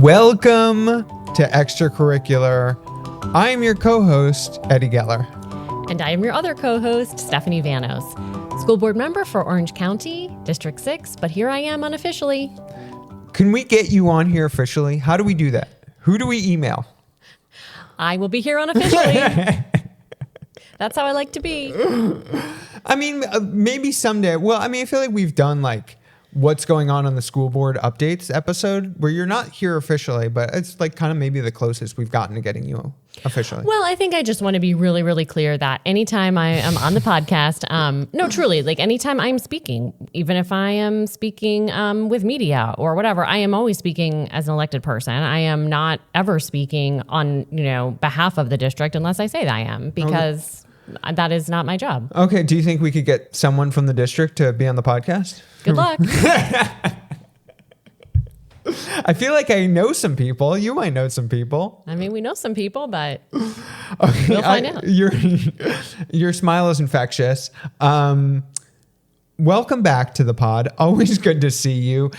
Welcome to Extracurricular. I am your co-host, Eddie Geller. And I am your other co-host, Stephanie Vanos, school board member for Orange County, District 6, but here I am unofficially. Can we get you on here officially? How do we do that? Who do we email? I will be here unofficially. That's how I like to be. I mean, maybe someday. Well, I mean, I feel like we've done like what's going on the school board updates episode where you're not here officially, but it's like kind of maybe the closest we've gotten to getting you officially. Well, I think I just want to be really, really clear that anytime I am on the podcast, no, truly, like anytime I'm speaking, even if I am speaking with media or whatever, I am always speaking as an elected person. I am not ever speaking on, behalf of the district unless I say that I am, because that is not my job. Okay. Do you think we could get someone from the district to be on the podcast? Good luck. I feel like I know some people. You might know some people. I mean, we know some people, but okay, we'll find out. Your smile is infectious. Welcome back to the pod. Always good to see you.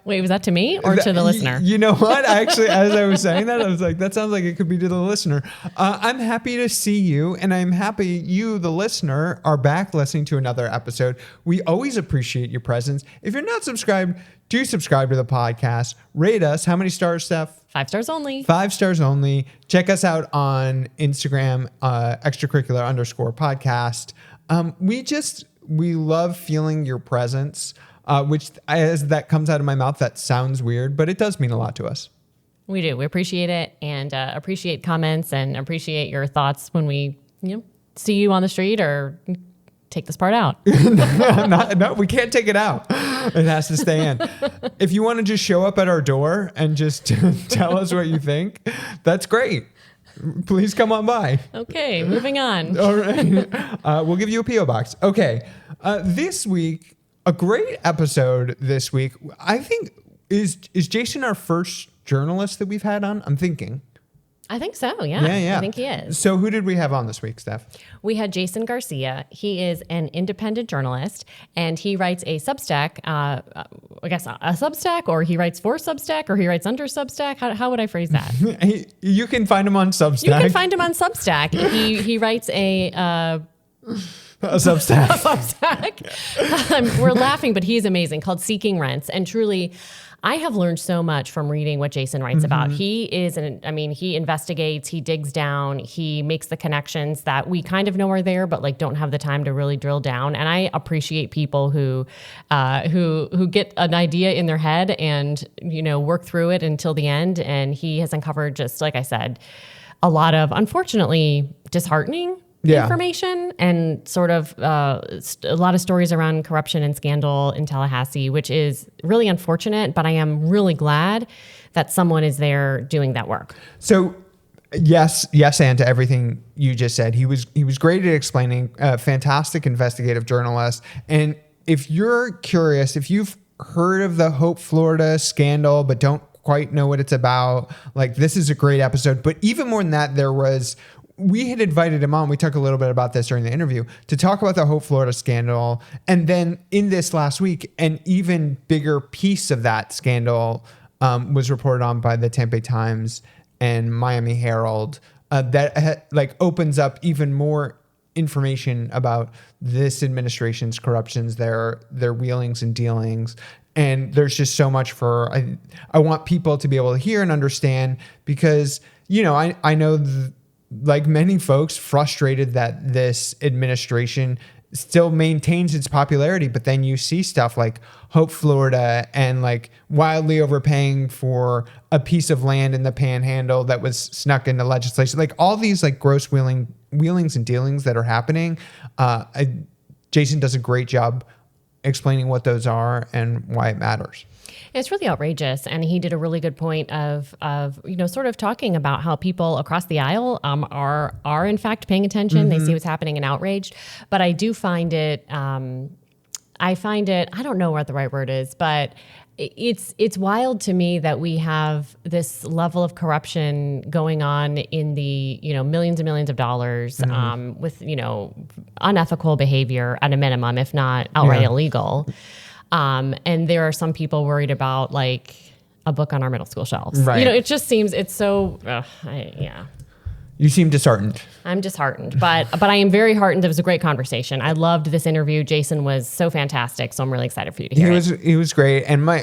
Wait, was that to me or to the listener? You know what? Actually, as I was saying that, I was like, that sounds like it could be to the listener. I'm happy to see you, and I'm happy you, the listener, are back listening to another episode. We always appreciate your presence. If you're not subscribed, do subscribe to the podcast. Rate us. How many stars, Steph? 5 stars only. 5 stars only. Check us out on Instagram, extracurricular_podcast. We love feeling your presence, which as that comes out of my mouth, that sounds weird, but it does mean a lot to us. We do. We appreciate it and appreciate comments and appreciate your thoughts when we see you on the street or take this part out. No, we can't take it out. It has to stay in. If you want to just show up at our door and just tell us what you think, that's great. Please come on by. Okay, moving on. All right. We'll give you a P.O. box. Okay. This week, a great episode this week. I think, is Jason our first journalist that we've had on? I'm thinking. I think so, yeah. Yeah. I think he is. So who did we have on this week, Steph? We had Jason Garcia. He is an independent journalist, and he writes a Substack, a Substack, or he writes for Substack, or he writes under Substack. How would I phrase that? You can find him on Substack. You can find him on Substack. He writes a Substack. Substack. We're laughing, but he's amazing, called Seeking Rents. And truly, I have learned so much from reading what Jason writes about. He he investigates, he digs down, he makes the connections that we kind of know are there, but like don't have the time to really drill down. And I appreciate people who get an idea in their head and, work through it until the end. And he has uncovered, just like I said, a lot of, unfortunately, disheartening information and sort of a lot of stories around corruption and scandal in Tallahassee, which is really unfortunate, but I am really glad that someone is there doing that work. So yes, and to everything you just said. He was great at explaining, fantastic investigative journalist. And if you're curious, if you've heard of the Hope Florida scandal, but don't quite know what it's about, like this is a great episode. But even more than that, we had invited him on. We talked a little bit about this during the interview to talk about the Hope Florida scandal. And then in this last week, an even bigger piece of that scandal was reported on by the Tampa Bay Times and Miami Herald that opens up even more information about this administration's corruptions, their wheelings and dealings. And there's just so much I want people to be able to hear and understand because, I know like many folks, frustrated that this administration still maintains its popularity, but then you see stuff like Hope Florida and like wildly overpaying for a piece of land in the Panhandle that was snuck into legislation, like all these like gross wheelings and dealings that are happening. Jason does a great job explaining what those are and why it matters. It's really outrageous. And he did a really good point of sort of talking about how people across the aisle are in fact paying attention. They see what's happening and outraged. But I do find it, I don't know what the right word is, but it's wild to me that we have this level of corruption going on in the, millions and millions of dollars with, unethical behavior at a minimum, if not outright illegal. And there are some people worried about a book on our middle school shelves. Right. It just seems it's so, yeah. You seem disheartened. I'm disheartened, but I am very heartened. It was a great conversation. I loved this interview. Jason was so fantastic, so I'm really excited for you to hear it. He was great, and my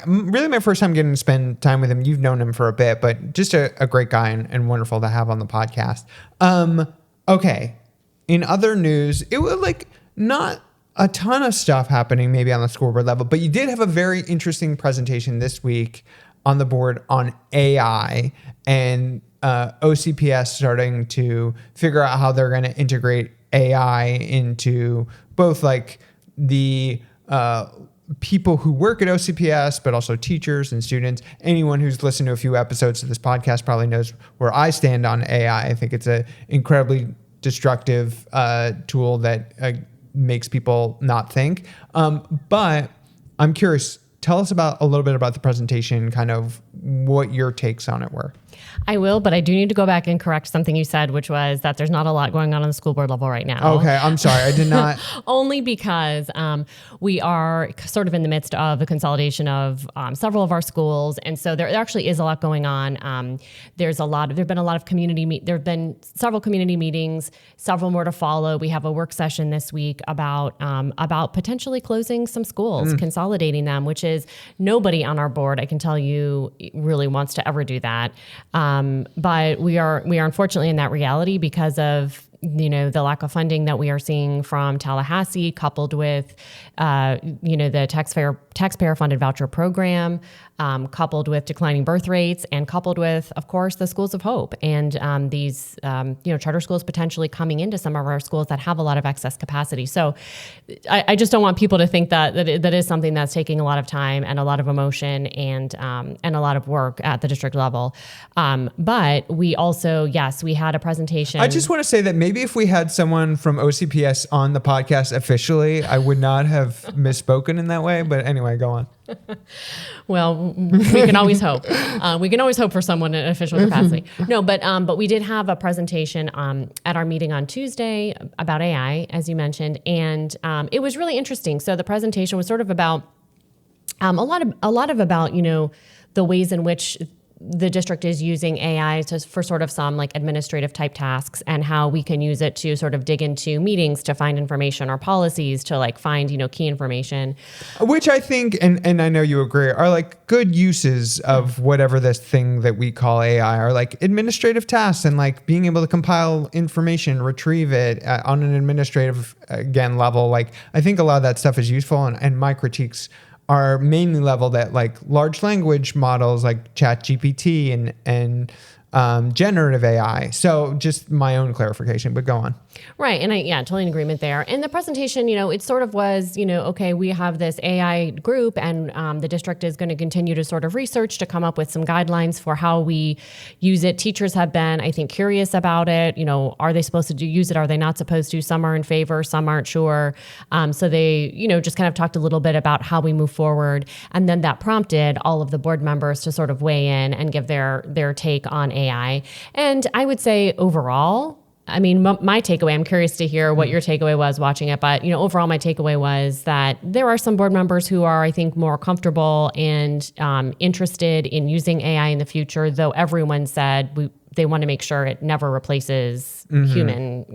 first time getting to spend time with him. You've known him for a bit, but just a great guy and wonderful to have on the podcast. Okay, in other news, it was like not a ton of stuff happening maybe on the school board level, but you did have a very interesting presentation this week on the board on AI and OCPS starting to figure out how they're going to integrate AI into both like the people who work at OCPS, but also teachers and students. Anyone who's listened to a few episodes of this podcast probably knows where I stand on AI. I think it's an incredibly destructive tool that makes people not think. But I'm curious, tell us a little bit about the presentation, kind of what your takes on it were. I will, but I do need to go back and correct something you said, which was that there's not a lot going on the school board level right now. Okay, I'm sorry. I did not. Only because we are sort of in the midst of a consolidation of several of our schools. And so there actually is a lot going on. There have been several community meetings, several more to follow. We have a work session this week about potentially closing some schools, consolidating them, which is nobody on our board, I can tell you, really wants to ever do that. But we are unfortunately in that reality because of the lack of funding that we are seeing from Tallahassee, coupled with the taxpayer funded voucher program, coupled with declining birth rates, and coupled with, of course, the schools of hope and these charter schools potentially coming into some of our schools that have a lot of excess capacity. So I just don't want people to think that is something that's taking a lot of time and a lot of emotion and a lot of work at the district level. But we also, yes, we had a presentation. I just want to say that maybe if we had someone from OCPS on the podcast officially, I would not have misspoken in that way. But anyway, go on. Well, we can always hope. We can always hope for someone in official capacity. No, but we did have a presentation at our meeting on Tuesday about AI, as you mentioned, and it was really interesting. So the presentation was sort of about a lot of about the ways in which the district is using AI for sort of some like administrative type tasks, and how we can use it to sort of dig into meetings to find information or policies to like find, key information. Which I think, and I know you agree, are like good uses of whatever this thing that we call AI are, like administrative tasks and like being able to compile information, retrieve it on an administrative, again, level. Like I think a lot of that stuff is useful, and my critiques are mainly leveled at like large language models like ChatGPT and generative AI. So just my own clarification, but go on. Right. And totally in agreement there. And the presentation, it sort of was, okay, we have this AI group, and the district is going to continue to sort of research to come up with some guidelines for how we use it. Teachers have been, I think, curious about it. Are they supposed to use it? Are they not supposed to? Some are in favor, some aren't sure. So they, just kind of talked a little bit about how we move forward. And then that prompted all of the board members to sort of weigh in and give their take on AI. And I would say overall, I mean, my takeaway, I'm curious to hear what your takeaway was watching it, but, overall my takeaway was that there are some board members who are, I think, more comfortable and interested in using AI in the future, though everyone said they want to make sure it never replaces human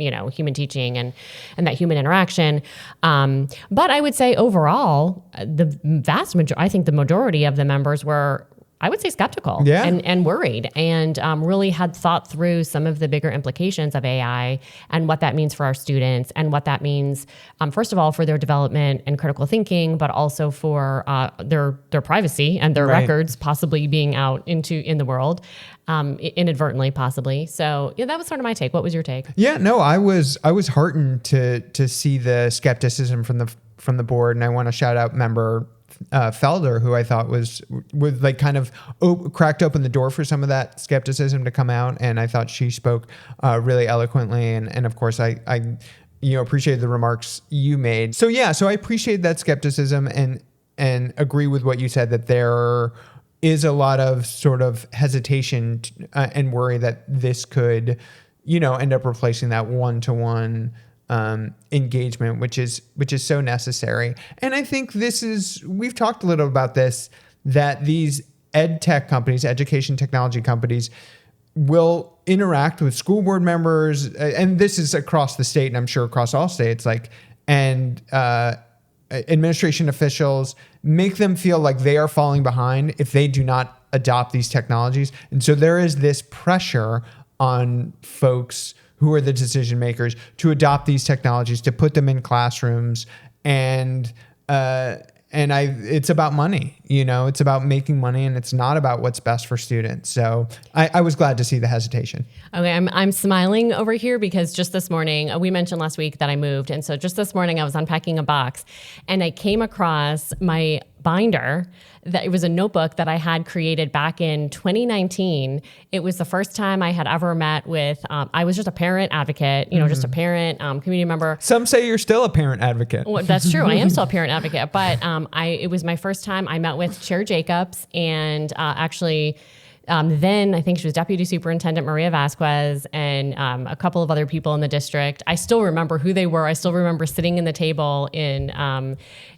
teaching and that human interaction. But I would say overall, I think the majority of the members were, I would say, skeptical and worried, and really had thought through some of the bigger implications of AI and what that means for our students, and what that means, first of all, for their development and critical thinking, but also for their privacy and their records possibly being out in the world, inadvertently, possibly. So that was sort of my take. What was your take? Yeah, no, I was heartened to see the skepticism from the board, and I want to shout out member Felder, who I thought was like kind of cracked open the door for some of that skepticism to come out. And I thought she spoke really eloquently. And of course, I appreciated the remarks you made. So I appreciate that skepticism and agree with what you said, that there is a lot of sort of hesitation and worry that this could, end up replacing that one-to-one engagement, which is so necessary. And I think we've talked a little about this, that these ed tech companies, education technology companies, will interact with school board members, and this is across the state, and I'm sure across all states, and administration officials, make them feel like they are falling behind if they do not adopt these technologies. And so there is this pressure on folks who are the decision makers to adopt these technologies, to put them in classrooms, and it's about money, it's about making money, and it's not about what's best for students. So I was glad to see the hesitation. Okay, I'm smiling over here because just this morning, we mentioned last week that I moved. And so just this morning I was unpacking a box and I came across my binder. That it was a notebook that I had created back in 2019. It was the first time I had ever met with, I was just a parent advocate, just a parent, community member. Some say you're still a parent advocate. Well, that's true. I am still a parent advocate, but it was my first time I met with Chair Jacobs, and then I think she was Deputy Superintendent Maria Vasquez and a couple of other people in the district. I still remember who they were. I still remember sitting in the table in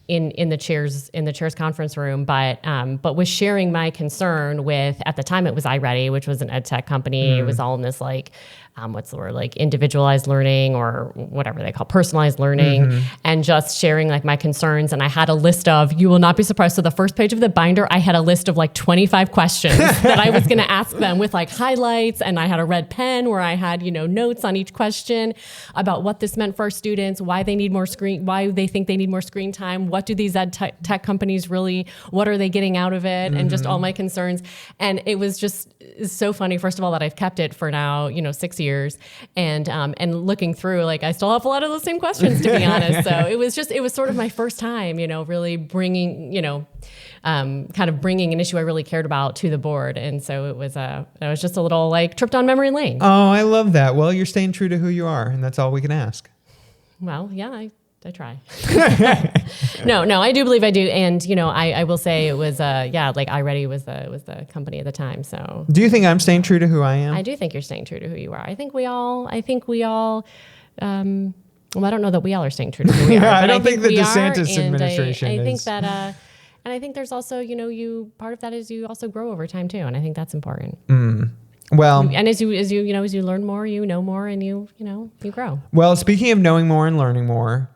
the chairs conference room, but was sharing my concern with, at the time it was iReady, which was an ed tech company. It was all in this what's the word, individualized learning, or whatever they call personalized learning, and just sharing my concerns. And I had a list of, you will not be surprised. So the first page of the binder, I had a list of 25 questions that I was going to ask them with highlights. And I had a red pen where I had, notes on each question about what this meant for our students, why they need more why they think they need more screen time. What do these ed tech companies really, what are they getting out of it? And just all my concerns. And it was just so funny, first of all, that I've kept it for now, 6 years. And looking through, I still have a lot of those same questions, to be honest. So it was sort of my first time, really bringing, kind of bringing an issue I really cared about to the board. And so it was just a little trip down memory lane. Oh, I love that. Well, you're staying true to who you are, and that's all we can ask. Well, yeah, I try. No, I do believe I do. And, I will say it was, iReady was the company at the time. So do you think I'm staying true to who I am? I do think you're staying true to who you are. I think we all, well, I don't know that we all are staying true to who we are. I don't think the DeSantis administration is. I think that, and I think there's also, part of that is you also grow over time too. And I think that's important. Well, and as you learn more, you know more, and you grow. Well, speaking of knowing more and learning more,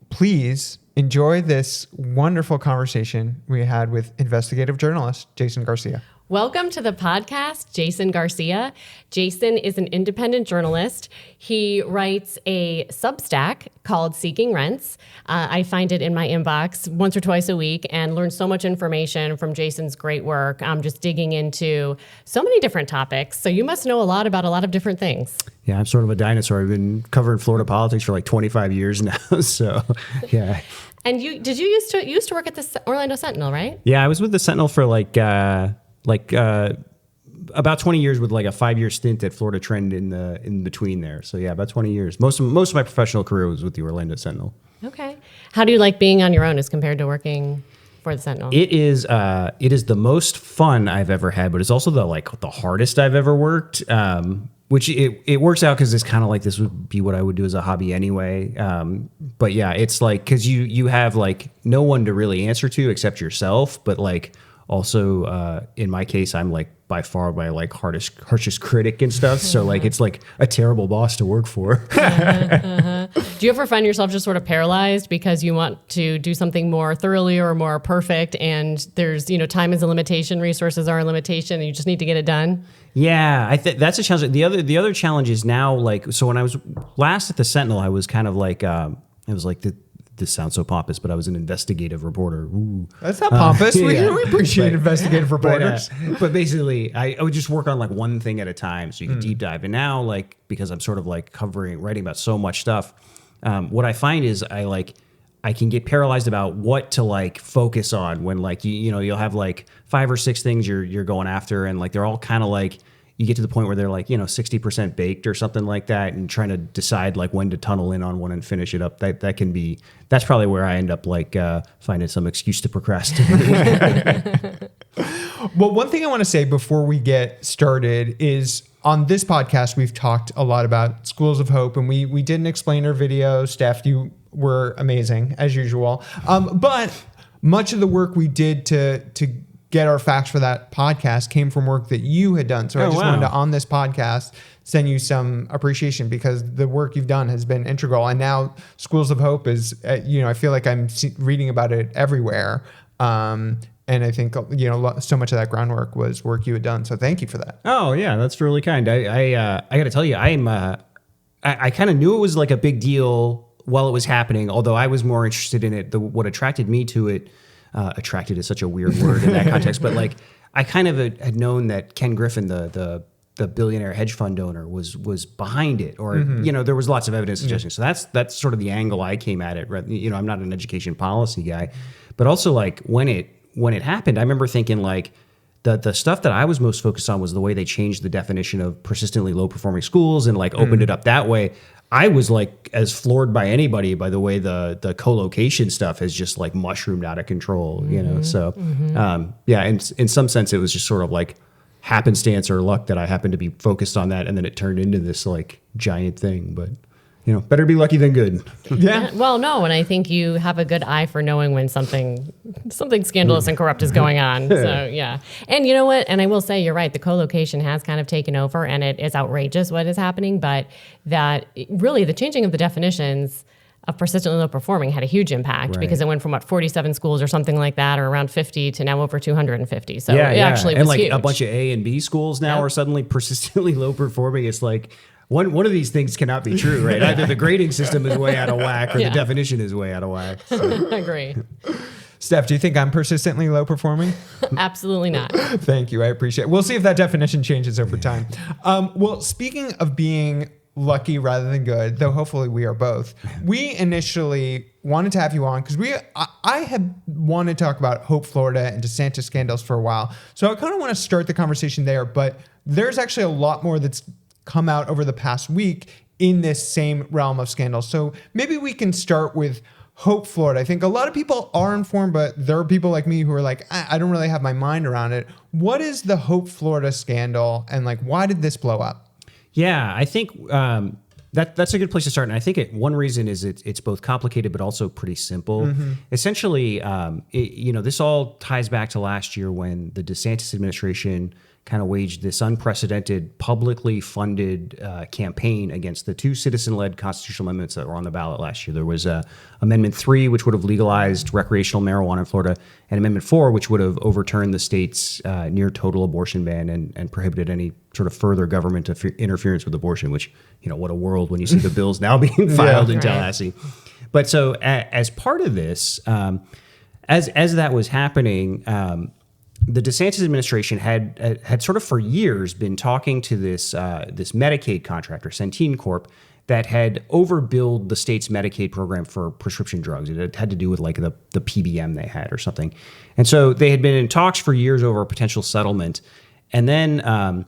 please enjoy this wonderful conversation we had with investigative journalist Jason Garcia. Welcome to the podcast, Jason Garcia. Jason is an independent journalist. He writes a Substack called Seeking Rents. I find it in my inbox once or twice a week and learn so much information from Jason's great work. I'm just digging into so many different topics. So you must know a lot about a lot of different things. Yeah, I'm sort of a dinosaur. I've been covering Florida politics for 25 years now. So, yeah. And you used to work at the Orlando Sentinel, right? Yeah, I was with the Sentinel for about 20 years with a 5-year stint at Florida Trend in between there. So yeah, about 20 years. Most of my professional career was with the Orlando Sentinel. Okay. How do you like being on your own as compared to working for the Sentinel? It is the most fun I've ever had, but it's also the hardest I've ever worked. Which it works out because it's kind of this would be what I would do as a hobby anyway. But yeah, it's because you have no one to really answer to except yourself, but also, in my case, I'm by far my harshest critic and stuff. So it's a terrible boss to work for. Do you ever find yourself just sort of paralyzed because you want to do something more thoroughly or more perfect, and there's time is a limitation, resources are a limitation, and you just need to get it done? Yeah, I think that's a challenge. The other challenge is now so when I was last at the Sentinel, I was kind of this sounds so pompous, but I was an investigative reporter. Ooh. That's not pompous. We appreciate investigative reporters. But basically, I would just work on one thing at a time so you could deep dive. And now, because I'm sort of writing about so much stuff, what I find is I can get paralyzed about what to focus on when you'll have 5 or 6 things you're going after, and they're all kind of you get to the point where they're 60% baked or something like that, and trying to decide when to tunnel in on one and finish it up. That's probably where I end up finding some excuse to procrastinate. Well, one thing I want to say before we get started is on this podcast, we've talked a lot about Schools of Hope, and we did an explainer video. Steph, you were amazing as usual. But much of the work we did to get our facts for that podcast came from work that you had done. So I just wanted to, on this podcast, send you some appreciation because the work you've done has been integral. And now Schools of Hope is, I feel like I'm reading about it everywhere. And I think, so much of that groundwork was work you had done. So thank you for that. Oh yeah, that's really kind. I got to tell you, I kind of knew it was like a big deal while it was happening, although I was more interested in it. What attracted me to it, attracted is such a weird word in that context, but like I kind of had known that Ken Griffin, the billionaire hedge fund owner, was behind it, or there was lots of evidence suggesting. So that's sort of the angle I came at it. I'm not an education policy guy, but also like when it happened, I remember thinking like the stuff that I was most focused on was the way they changed the definition of persistently low performing schools and like opened it up that way. I was like as floored by anybody by the way the co-location stuff has just like mushroomed out of control, So in some sense it was just sort of like happenstance or luck that I happened to be focused on that, and then it turned into this like giant thing. But better be lucky than good. Yeah. Well, no, and I think you have a good eye for knowing when something scandalous and corrupt is going on. So yeah, and you know what? And I will say you're right. The co-location has kind of taken over, and it is outrageous what is happening. But that really the changing of the definitions of persistently low performing had a huge impact because it went from 47 schools or something like that, or around 50 to now over 250. So it actually was and like huge. a bunch of A and B schools now are suddenly persistently low performing. It's like. One of these things cannot be true, right? Either the grading system is way out of whack or the definition is way out of whack. So. I agree. Steph, do you think I'm persistently low performing? Absolutely not. Thank you. I appreciate it. We'll see if that definition changes over time. Well, speaking of being lucky rather than good, though hopefully we are both, we initially wanted to have you on because I had wanted to talk about Hope Florida and DeSantis scandals for a while. So I kind of want to start the conversation there, but there's actually a lot more that's come out over the past week in this same realm of scandal. So maybe we can start with Hope Florida. I think a lot of people are informed, but there are people like me who are like, I don't really have my mind around it. What is the Hope Florida scandal, and like, why did this blow up? Yeah, I think that's a good place to start. And I think one reason is it's both complicated but also pretty simple. Essentially, this all ties back to last year when the DeSantis administration kind of waged this unprecedented publicly funded campaign against the two citizen-led constitutional amendments that were on the ballot last year. There was Amendment 3, which would have legalized recreational marijuana in Florida, and Amendment 4, which would have overturned the state's near total abortion ban and prohibited any sort of further government interference with abortion, which, what a world when you see the bills now being filed in Tallahassee. But so as part of this, as that was happening, the DeSantis administration had sort of for years been talking to this Medicaid contractor, Centene Corp, that had overbilled the state's Medicaid program for prescription drugs. It had to do with like the PBM they had or something. And so they had been in talks for years over a potential settlement. And then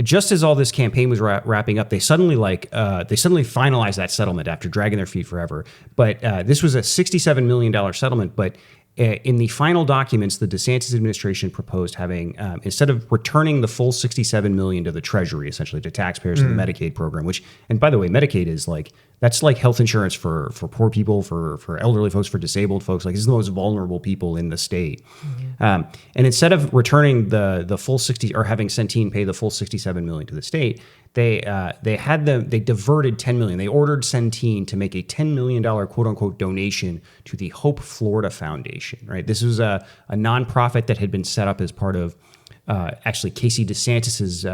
just as all this campaign was wrapping up, they suddenly finalized that settlement after dragging their feet forever. But this was a $67 million settlement, but in the final documents, the DeSantis administration proposed having, instead of returning the full $67 million to the Treasury, essentially to taxpayers in the Medicaid program, which, and by the way, Medicaid is that's like health insurance for poor people, for elderly folks, for disabled folks. Like, this is the most vulnerable people in the state. And instead of returning the full 60, or having Centene pay the full $67 million to the state, they diverted $10 million. They ordered Centene to make a $10 million quote unquote donation to the Hope Florida Foundation, right? This was a nonprofit that had been set up as part of actually Casey DeSantis's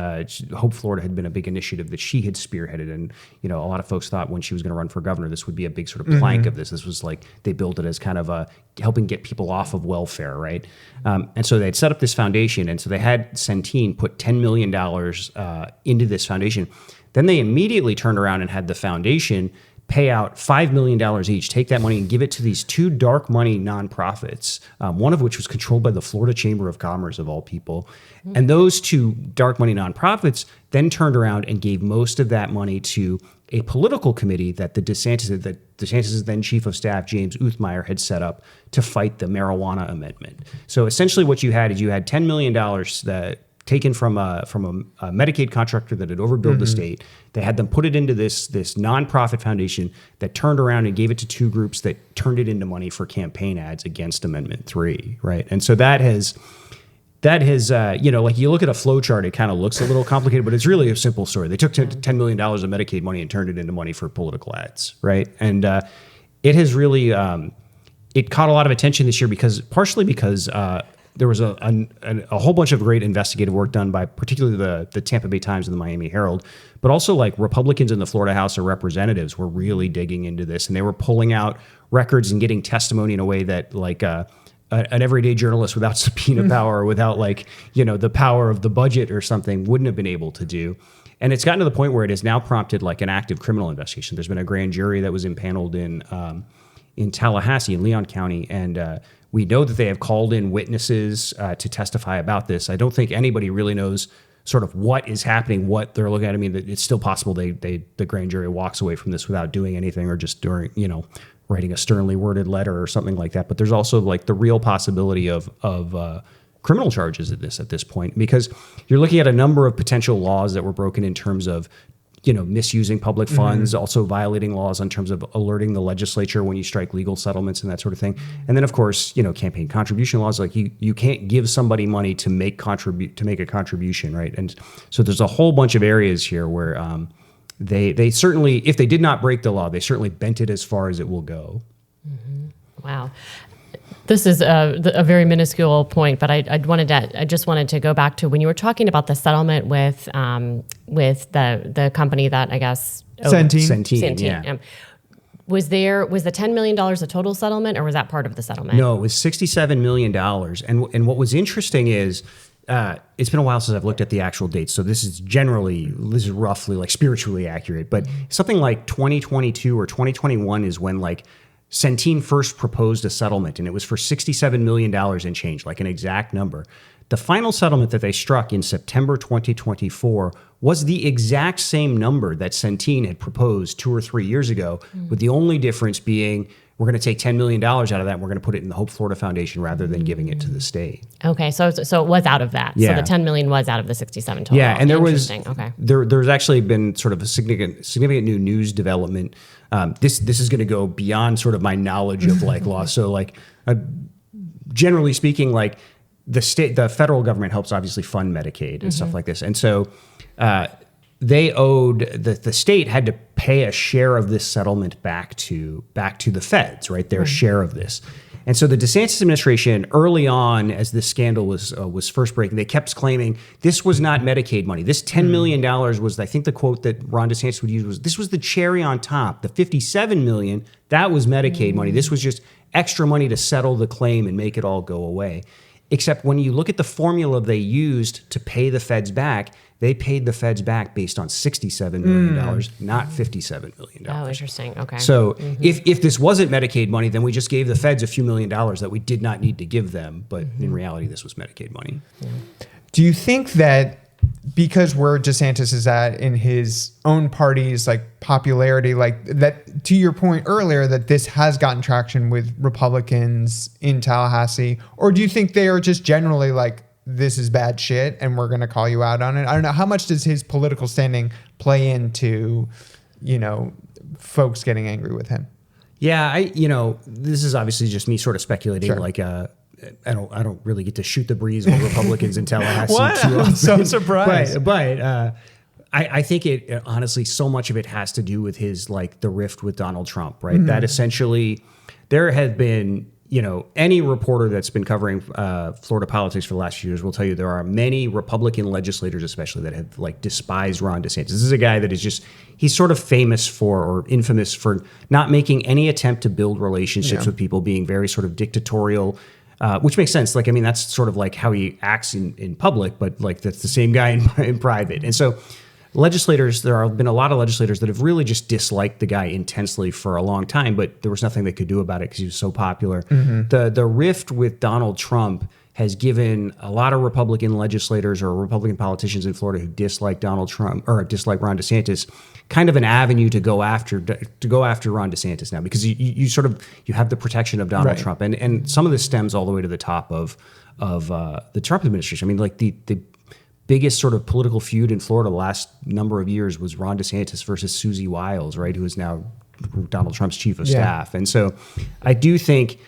Hope Florida had been a big initiative that she had spearheaded. And, a lot of folks thought when she was going to run for governor, this would be a big sort of plank of this. This was like, they built it as kind of helping get people off of welfare, right? And so they had set up this foundation. And so they had Centene put $10 million into this foundation. Then they immediately turned around and had the foundation pay out $5 million each, take that money and give it to these two dark money nonprofits, one of which was controlled by the Florida Chamber of Commerce, of all people. And those two dark money nonprofits then turned around and gave most of that money to a political committee that DeSantis' then chief of staff, James Uthmeyer, had set up to fight the marijuana amendment. So essentially what you had $10 million that taken from a Medicaid contractor that had overbilled the state. They had them put it into this nonprofit foundation that turned around and gave it to two groups that turned it into money for campaign ads against Amendment 3, right? And so that has, that has, like you look at a flow chart, it kind of looks a little complicated, but it's really a simple story. They took $10 million of Medicaid money and turned it into money for political ads, right? And it has really, it caught a lot of attention this year partially because there was a whole bunch of great investigative work done by particularly the Tampa Bay Times and the Miami Herald, but also like Republicans in the Florida House of Representatives were really digging into this, and they were pulling out records and getting testimony in a way that like an everyday journalist without subpoena power or without the power of the budget or something wouldn't have been able to do. And it's gotten to the point where it has now prompted like an active criminal investigation. There's been a grand jury that was impaneled in Tallahassee in Leon County, and we know that they have called in witnesses to testify about this. I don't think anybody really knows sort of what is happening, what they're looking at. I mean, it's still possible the grand jury walks away from this without doing anything or just writing a sternly worded letter or something like that. But there's also like the real possibility of criminal charges at this point, because you're looking at a number of potential laws that were broken in terms of misusing public funds, also violating laws in terms of alerting the legislature when you strike legal settlements and that sort of thing. And then of course, campaign contribution laws, like you can't give somebody money to make a contribution, right? And so there's a whole bunch of areas here where they certainly, if they did not break the law, they certainly bent it as far as it will go. Wow. This is a very minuscule point, but I just wanted to go back to when you were talking about the settlement with the company that I guess Centene. Yeah. Was the $10 million a total settlement, or was that part of the settlement? No, it was $67 million. And what was interesting is it's been a while since I've looked at the actual dates, so this is roughly like spiritually accurate. But something like 2022 or 2021 is when like Centene first proposed a settlement, and it was for $67 million and change, like an exact number. The final settlement that they struck in September 2024 was the exact same number that Centene had proposed 2 or 3 years ago, with the only difference being we're going to take $10 million out of that and we're going to put it in the Hope Florida Foundation rather than giving it to the state. Okay, so it was out of that. Yeah. So the 10 million was out of the 67 total. Yeah, and there's actually been sort of a significant new news development. This is going to go beyond sort of my knowledge of like law. So like generally speaking, like the federal government helps obviously fund Medicaid and stuff like this, and so they owed the state had to pay a share of this settlement back to the feds, right? Their share of this. And so the DeSantis administration, early on, as this scandal was first breaking, they kept claiming this was not Medicaid money. This $10 million was, I think the quote that Ron DeSantis would use was, this was the cherry on top. The $57 million, that was Medicaid money. This was just extra money to settle the claim and make it all go away. Except when you look at the formula they used to pay the feds back, they paid the feds back based on $67 million, not $57 million. Oh, interesting. Okay. So if this wasn't Medicaid money, then we just gave the feds a few $1 million that we did not need to give them. But in reality, this was Medicaid money. Yeah. Do you think that because where DeSantis is at in his own party's like popularity, like that, to your point earlier, that this has gotten traction with Republicans in Tallahassee, or do you think they are just generally like, this is bad shit and we're going to call you out on it? I don't know. How much does his political standing play into, folks getting angry with him? Yeah, this is obviously just me sort of speculating. Sure. Like, I don't really get to shoot the breeze with Republicans in Tallahassee. What? Too often. I'm so surprised. But I think it honestly, so much of it has to do with his like the rift with Donald Trump, right? That essentially there have been. Any reporter that's been covering Florida politics for the last few years will tell you there are many Republican legislators, especially, that have like despised Ron DeSantis. This is a guy that is he's sort of famous for, or infamous for, not making any attempt to build relationships with people, being very sort of dictatorial, which makes sense. Like, I mean, that's sort of like how he acts in public, but like that's the same guy in private. And so there have been a lot of legislators that have really just disliked the guy intensely for a long time, but there was nothing they could do about it because he was so popular. The rift with Donald Trump has given a lot of Republican legislators or Republican politicians in Florida who dislike Donald Trump or dislike Ron DeSantis kind of an avenue to go after Ron DeSantis now, because you have the protection of Donald Trump, and some of this stems all the way to the top of the Trump administration. I mean, like the biggest sort of political feud in Florida the last number of years was Ron DeSantis versus Susie Wiles, right, who is now Donald Trump's chief of staff. And so I do think,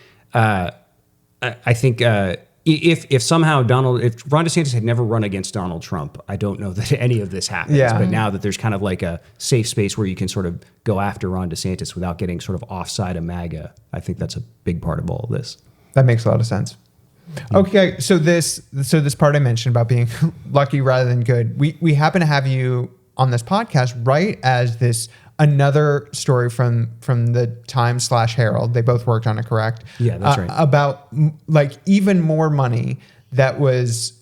if somehow if Ron DeSantis had never run against Donald Trump, I don't know that any of this happens. Yeah. But now that there's kind of like a safe space where you can sort of go after Ron DeSantis without getting sort of offside of MAGA, I think that's a big part of all of this. That makes a lot of sense. Okay, so this part I mentioned about being lucky rather than good, we happen to have you on this podcast right as this another story from the Times/Herald. They both worked on it, correct? Yeah, that's right. About like even more money that was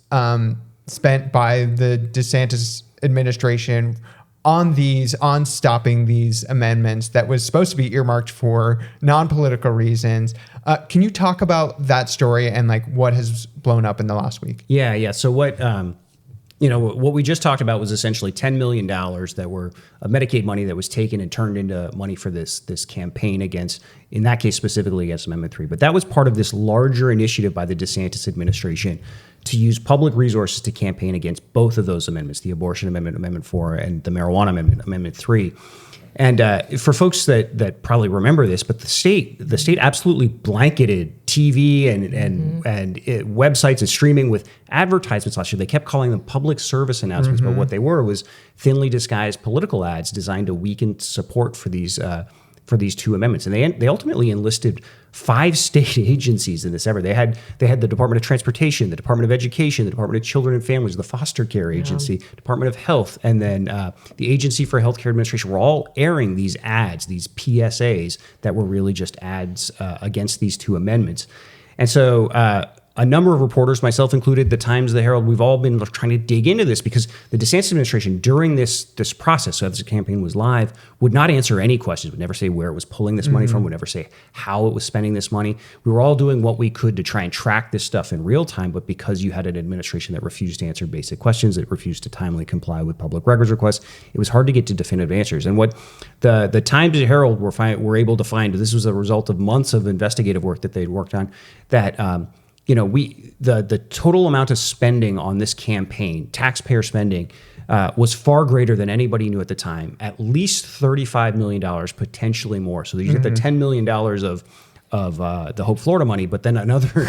spent by the DeSantis administration on stopping these amendments that was supposed to be earmarked for non-political reasons. Can you talk about that story and like what has blown up in the last week? Yeah. So what we just talked about was essentially $10 million that were Medicaid money that was taken and turned into money for this campaign against, in that case specifically against Amendment 3. But that was part of this larger initiative by the DeSantis administration to use public resources to campaign against both of those amendments, the abortion amendment, Amendment 4, and the marijuana amendment, Amendment 3. And for folks that probably remember this, but the state absolutely blanketed TV and websites and streaming with advertisements last year. They kept calling them public service announcements, but what they were was thinly disguised political ads designed to weaken support for these two amendments. And they ultimately enlisted 5 state agencies in this effort. They had the Department of Transportation, the Department of Education, the Department of Children and Families, the Foster Care Agency, Department of Health, and then the Agency for Healthcare Administration were all airing these ads, these PSAs that were really just ads against these two amendments. And so a number of reporters, myself included, the Times, the Herald, we've all been trying to dig into this because the DeSantis administration during this process, so as the campaign was live, would not answer any questions, would never say where it was pulling this money from, would never say how it was spending this money. We were all doing what we could to try and track this stuff in real time, but because you had an administration that refused to answer basic questions, that refused to timely comply with public records requests, it was hard to get to definitive answers. And what the Times and Herald were able to find, this was a result of months of investigative work that they'd worked on, that the total amount of spending on this campaign, taxpayer spending, was far greater than anybody knew at the time. At least $35 million, potentially more. So you get the $10 million of the Hope Florida money, but then another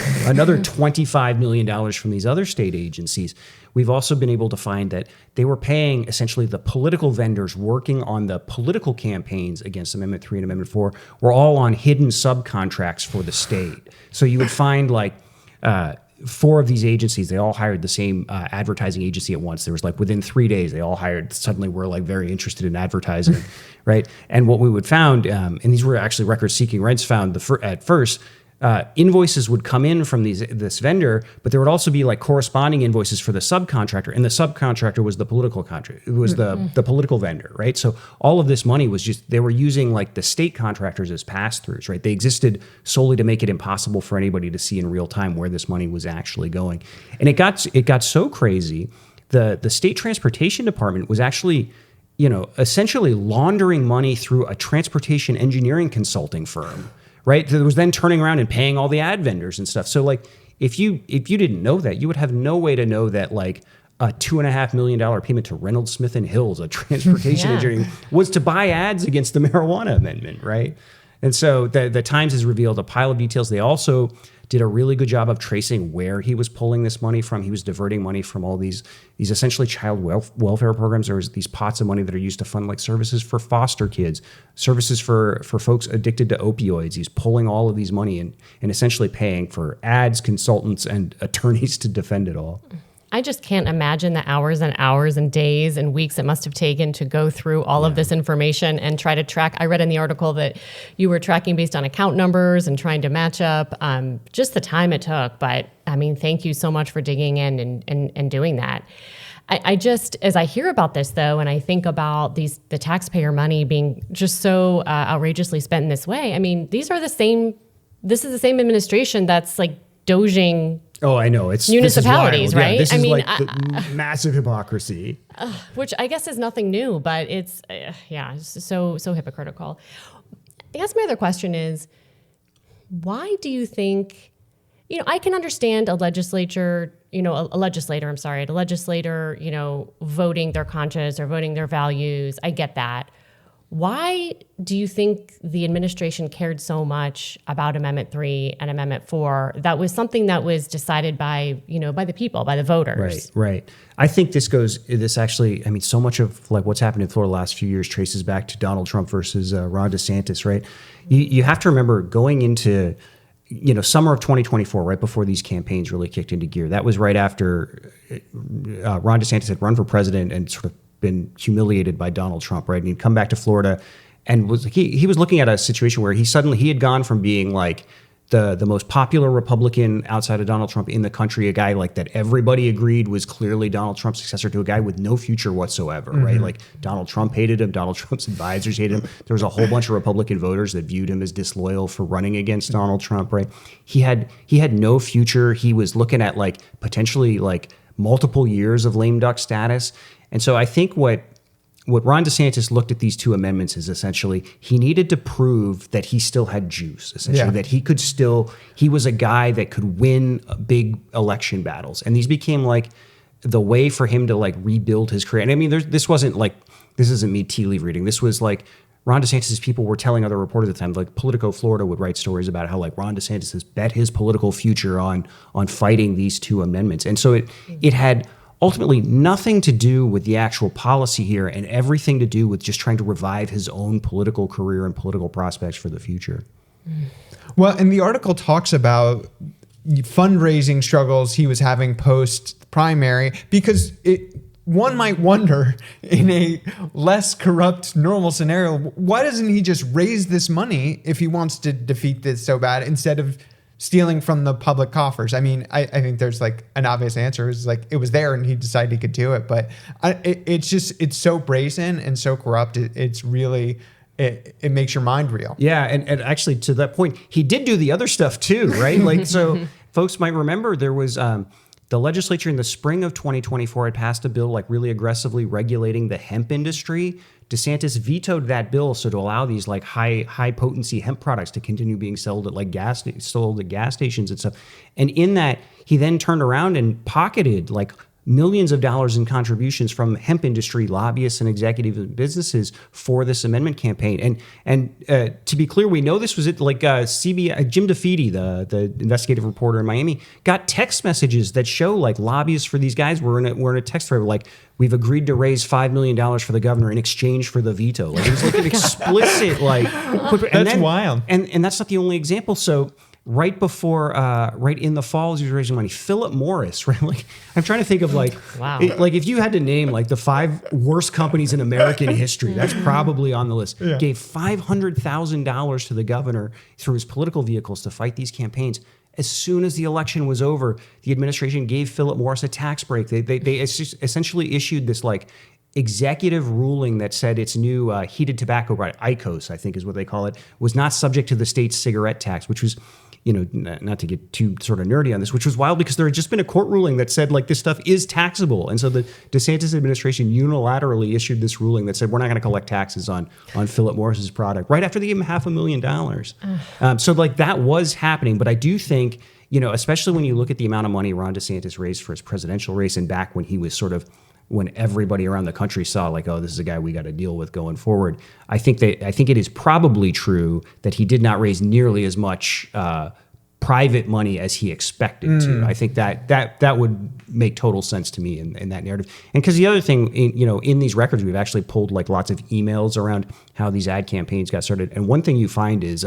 $25 million from these other state agencies. We've also been able to find that they were paying essentially the political vendors working on the political campaigns against Amendment 3 and Amendment 4 were all on hidden subcontracts for the state. So you would find like 4 of these agencies, they all hired the same advertising agency at once. There was like within 3 days, they all suddenly were like very interested in advertising, right? And what we would found, and these were actually record-seeking rents found at first, invoices would come in from this vendor, but there would also be like corresponding invoices for the subcontractor, and the subcontractor was the political contract. It was the political vendor, right? So all of this money was just, they were using like the state contractors as pass-throughs, right? They existed solely to make it impossible for anybody to see in real time where this money was actually going. And it got so crazy, the state transportation department was actually, essentially laundering money through a transportation engineering consulting firm. Right, that was then turning around and paying all the ad vendors and stuff. So like, if you didn't know that, you would have no way to know that like a $2.5 million payment to Reynolds Smith and Hills, a transportation engineering, was to buy ads against the marijuana amendment, right? And so the Times has revealed a pile of details. They also did a really good job of tracing where he was pulling this money from. He was diverting money from all these essentially child welfare programs. There's these pots of money that are used to fund like services for foster kids, services for folks addicted to opioids. He's pulling all of these money and essentially paying for ads, consultants, and attorneys to defend it all. I just can't imagine the hours and hours and days and weeks it must have taken to go through all of this information and try to track. I read in the article that you were tracking based on account numbers and trying to match up, just the time it took. But I mean, thank you so much for digging in and doing that. I just, as I hear about this though, and I think about the taxpayer money being just so outrageously spent in this way, I mean, this is the same administration that's like doging. Oh, I know. It's municipalities, right? Yeah, this is like the massive hypocrisy. Which I guess is nothing new, but it's so hypocritical. I guess my other question is, why do you think, I can understand a legislator, voting their conscience or voting their values. I get that. Why do you think the administration cared so much about Amendment 3 and Amendment 4? That was something that was decided by, by the people, by the voters. Right. I think this actually, I mean, so much of like what's happened in Florida the last few years traces back to Donald Trump versus Ron DeSantis, right? You have to remember going into, summer of 2024, right before these campaigns really kicked into gear. That was right after Ron DeSantis had run for president and sort of been humiliated by Donald Trump, right? And he'd come back to Florida and he was looking at a situation where he had gone from being like the most popular Republican outside of Donald Trump in the country, a guy like that everybody agreed was clearly Donald Trump's successor, to a guy with no future whatsoever, right? Like Donald Trump hated him, Donald Trump's advisors hated him. There was a whole bunch of Republican voters that viewed him as disloyal for running against Donald Trump, right? He had no future. He was looking at like potentially like multiple years of lame duck status. And so I think what Ron DeSantis looked at these two amendments is essentially he needed to prove that he still had juice, essentially, that he was a guy that could win big election battles. And these became like the way for him to like rebuild his career. And I mean, this isn't me tea leaf reading. This was like Ron DeSantis' people were telling other reporters at the time, like Politico Florida would write stories about how like Ron DeSantis has bet his political future on fighting these two amendments. And so it had ultimately nothing to do with the actual policy here and everything to do with just trying to revive his own political career and political prospects for the future. Well, and the article talks about fundraising struggles he was having post-primary, because one might wonder, in a less corrupt normal scenario, why doesn't he just raise this money if he wants to defeat this so bad, instead of stealing from the public coffers? I mean, I think there's like an obvious answer. It's like it was there and he decided he could do it. But it's so brazen and so corrupt. It's really, it makes your mind reel. Yeah. And actually, to that point, he did do the other stuff too, right? Like, so folks might remember there was the legislature in the spring of 2024 had passed a bill like really aggressively regulating the hemp industry. DeSantis vetoed that bill, so to allow these like high potency hemp products to continue being sold at gas stations and stuff. And in that, he then turned around and pocketed like millions of dollars in contributions from hemp industry lobbyists and executive businesses for this amendment campaign. And to be clear, we know this was it. Like CBS, Jim DeFede, the investigative reporter in Miami, got text messages that show like lobbyists for these guys were in a text thread like, we've agreed to raise $5 million for the governor in exchange for the veto. Like it was like an explicit like. That's wild. And that's not the only example. So right in the fall, as he was raising money, Philip Morris, right? Like, I'm trying to think of like, wow. Like if you had to name like the 5 worst companies in American history, that's probably on the list. Yeah. Gave $500,000 to the governor through his political vehicles to fight these campaigns. As soon as the election was over, the administration gave Philip Morris a tax break. They essentially issued this like executive ruling that said its new heated tobacco product, IQOS, I think is what they call it, was not subject to the state's cigarette tax, which was, not to get too sort of nerdy on this, which was wild because there had just been a court ruling that said like this stuff is taxable. And so the DeSantis administration unilaterally issued this ruling that said we're not going to collect taxes on Philip Morris's product right after they gave him $500,000. So like that was happening. But I do think, especially when you look at the amount of money Ron DeSantis raised for his presidential race and back when he was when everybody around the country saw like, oh, this is a guy we got to deal with going forward. I think it is probably true that he did not raise nearly as much private money as he expected to. I think that would make total sense to me in that narrative. And because the other thing, in these records, we've actually pulled like lots of emails around how these ad campaigns got started. And one thing you find is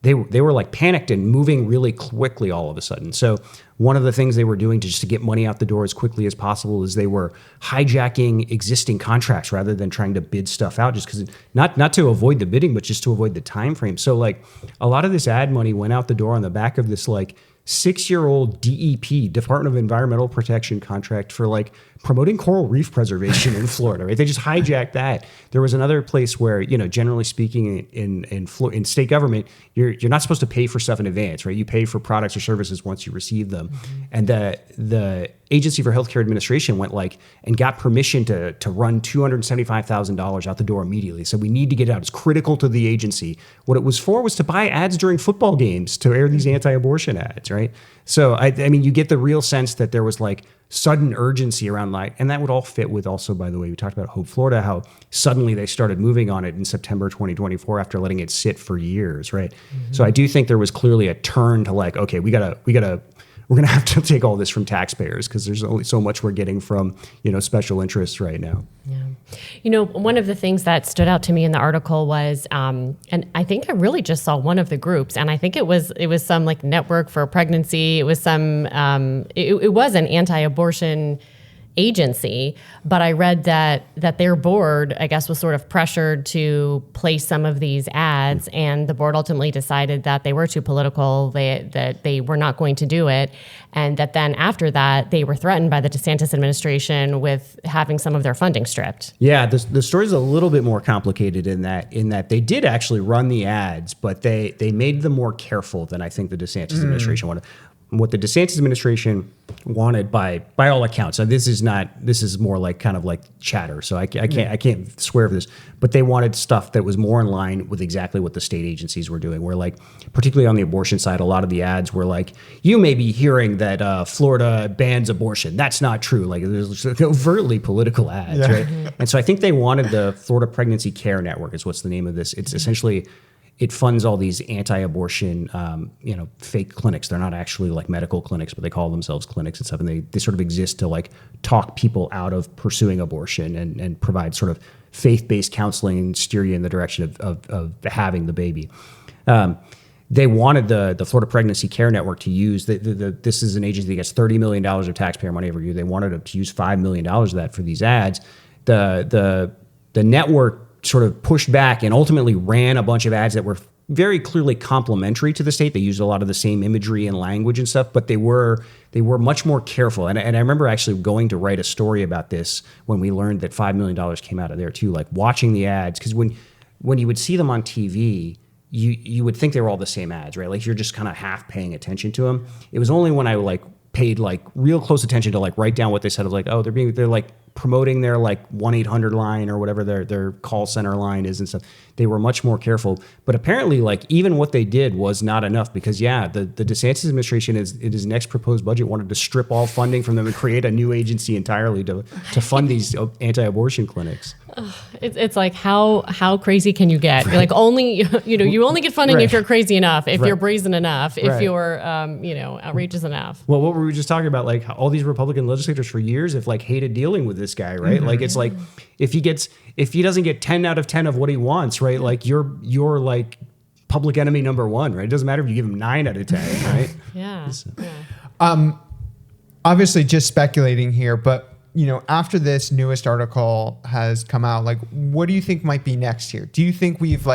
they were like panicked and moving really quickly all of a sudden. So one of the things they were doing to get money out the door as quickly as possible is they were hijacking existing contracts rather than trying to bid stuff out, just because not to avoid the bidding, but just to avoid the time frame. So like a lot of this ad money went out the door on the back of this like 6-year-old DEP, Department of Environmental Protection contract for like promoting coral reef preservation in Florida, right? They just hijacked that. There was another place where, generally speaking in state government, you're not supposed to pay for stuff in advance, right? You pay for products or services once you receive them. And the Agency for Healthcare Administration went and got permission to run $275,000 out the door immediately. So we need to get it out. It's critical to the agency. What it was for was to buy ads during football games to air these anti-abortion ads, right? So I mean, you get the real sense that there was sudden urgency around and that would all fit with also, by the way, we talked about Hope Florida, how suddenly they started moving on it in September 2024 after letting it sit for years, right? Mm-hmm. So I do think there was clearly a turn to okay, we're going to have to take all this from taxpayers because there's only so much we're getting from, special interests right now. Yeah. One of the things that stood out to me in the article was, and I think I really just saw one of the groups, and I think it was some network for pregnancy. It was it was an anti-abortion agency, but I read that their board, I guess, was sort of pressured to place some of these ads, and the board ultimately decided that they were too political, that they were not going to do it, and that then after that, they were threatened by the DeSantis administration with having some of their funding stripped. Yeah, the story's a little bit more complicated in that they did actually run the ads, but they made them more careful than I think the DeSantis administration wanted. What the DeSantis administration wanted, by all accounts, and this is more kind of chatter, so I can't swear for this, but they wanted stuff that was more in line with exactly what the state agencies were doing. Where particularly on the abortion side, a lot of the ads were you may be hearing that Florida bans abortion. That's not true. There's overtly political ads, right? And so I think they wanted the Florida Pregnancy Care Network is what's the name of this. It's essentially, it funds all these anti-abortion, fake clinics. They're not actually medical clinics, but they call themselves clinics and stuff. And they sort of exist to talk people out of pursuing abortion and provide sort of faith-based counseling and steer you in the direction of having the baby. They wanted the Florida Pregnancy Care Network to use, this is an agency that gets $30 million of taxpayer money every year. They wanted to use $5 million of that for these ads. The network sort of pushed back and ultimately ran a bunch of ads that were very clearly complementary to the state. They used a lot of the same imagery and language and stuff, but they were much more careful. And I remember actually going to write a story about this when we learned that $5 million came out of there too, watching the ads. Because when you would see them on TV, you would think they were all the same ads, right? You're just kind of half paying attention to them. It was only when I paid real close attention to write down what they said. I was they're promoting their 1-800 line or whatever their call center line is and stuff. They were much more careful, but apparently even what they did was not enough because the DeSantis administration in his next proposed budget wanted to strip all funding from them and create a new agency entirely to fund these anti-abortion clinics. It's how crazy can you get? Right. Only you only get funding if you're crazy enough, if you're brazen enough, if you're outrageous enough. Well, what were we just talking about? How all these Republican legislators for years have hated dealing with this guy, right? Mm-hmm. It's if he doesn't get 10 out of 10 of what he wants, right? You're public enemy number one, right? It doesn't matter if you give him 9 out of 10, right? Yeah. Obviously just speculating here, but after this newest article has come out, what do you think might be next here? Do you think we've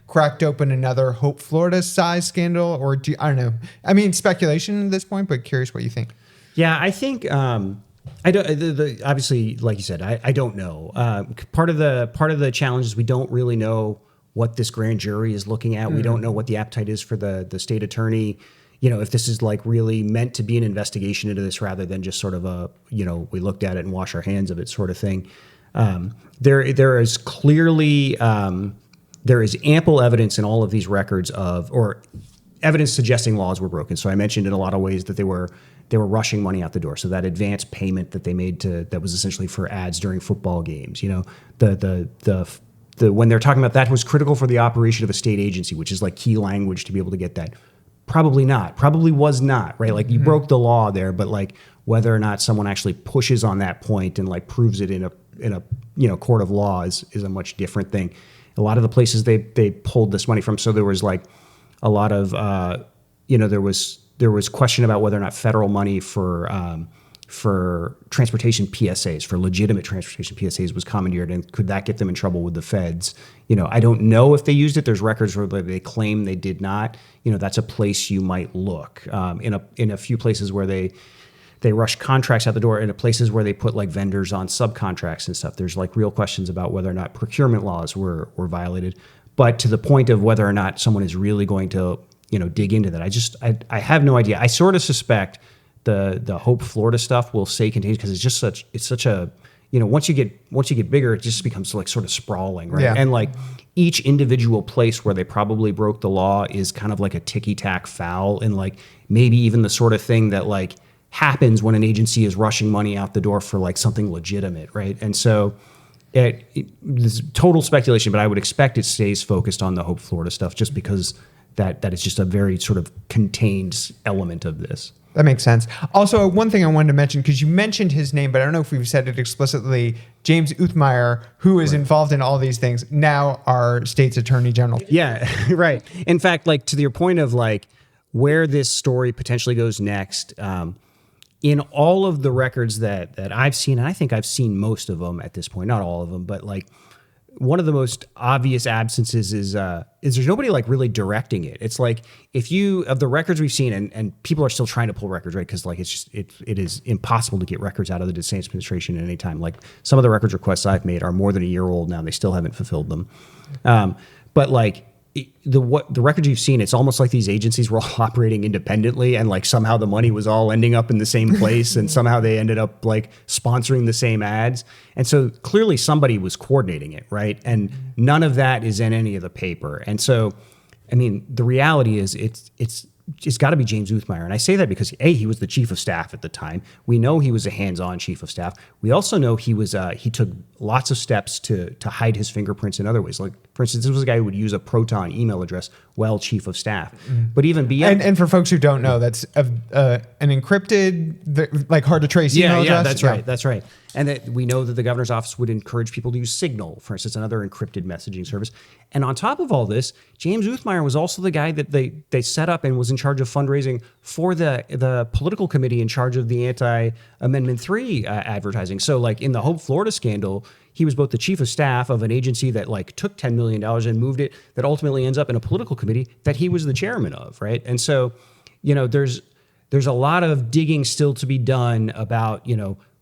cracked open another Hope Florida size scandal, or I don't know. I mean, speculation at this point, but curious what you think. Yeah, I think I don't. Obviously, like you said, I don't know. Part of the challenge is we don't really know what this grand jury is looking at. We don't know what the appetite is for the state attorney. If this is really meant to be an investigation into this rather than just sort of a, we looked at it and wash our hands of it sort of thing. There is clearly, there is ample evidence in all of these records or evidence suggesting laws were broken. So I mentioned in a lot of ways that they were rushing money out the door. So that advance payment that they made that was essentially for ads during football games, when they're talking about that was critical for the operation of a state agency, which is key language to be able to get that. Probably not. Probably was not, right? You broke the law there, but whether or not someone actually pushes on that point and proves it in a court of law is a much different thing. A lot of the places they pulled this money from. So there was a lot of there was question about whether or not federal money for transportation PSAs, for legitimate transportation PSAs, was commandeered, and could that get them in trouble with the feds? I don't know if they used it. There's records where they claim they did not. That's a place you might look. In a few places where they rush contracts out the door, in places where they put vendors on subcontracts and stuff. There's real questions about whether or not procurement laws were violated. But to the point of whether or not someone is really going to dig into that, I have no idea. I sort of suspect the Hope Florida stuff will stay contained because it's such a, once you get bigger, it just becomes like sort of sprawling, right? Yeah. And like each individual place where they probably broke the law is kind of like a ticky-tack foul, and like maybe even the sort of thing that like happens when an agency is rushing money out the door for like something legitimate, right? And so this is total speculation, but I would expect it stays focused on the Hope Florida stuff just because that is just a very sort of contained element of this. That makes sense. Also, one thing I wanted to mention, because you mentioned his name, but I don't know if we've said it explicitly, James Uthmeyer, who is involved in all these things, now our state's attorney general. Yeah, right. In fact, like to your point of like where this story potentially goes next, in all of the records that I've seen, and I think I've seen most of them at this point, not all of them, but like one of the most obvious absences is there's nobody like really directing it. It's like if you, of the records we've seen, and people are still trying to pull records, right? Because like it is impossible to get records out of the DeSantis administration at any time. Like some of the records requests I've made are more than a year old now. They still haven't fulfilled them. But like the records you've seen, it's almost like these agencies were all operating independently, and like somehow the money was all ending up in the same place, and somehow they ended up like sponsoring the same ads. And so clearly somebody was coordinating it, right? And none of that is in any of the paper. And so, I mean, the reality is it's got to be James Uthmeyer. And I say that because he was the chief of staff at the time. We know he was a hands-on chief of staff. We also know he took lots of steps to hide his fingerprints in other ways. Like, for instance, this was a guy who would use a Proton email address while chief of staff. But even beyond, And for folks who don't know, that's an encrypted, like hard to trace email address. That's right. That's right. And that we know that the governor's office would encourage people to use Signal, for instance, another encrypted messaging service. And on top of all this, James Uthmeyer was also the guy that they set up and was in charge of fundraising for the political committee in charge of the anti-Amendment 3 advertising. So like in the Hope Florida scandal, he was both the chief of staff of an agency that like took $10 million and moved it, that ultimately ends up in a political committee that he was the chairman of, right? And so, there's a lot of digging still to be done about,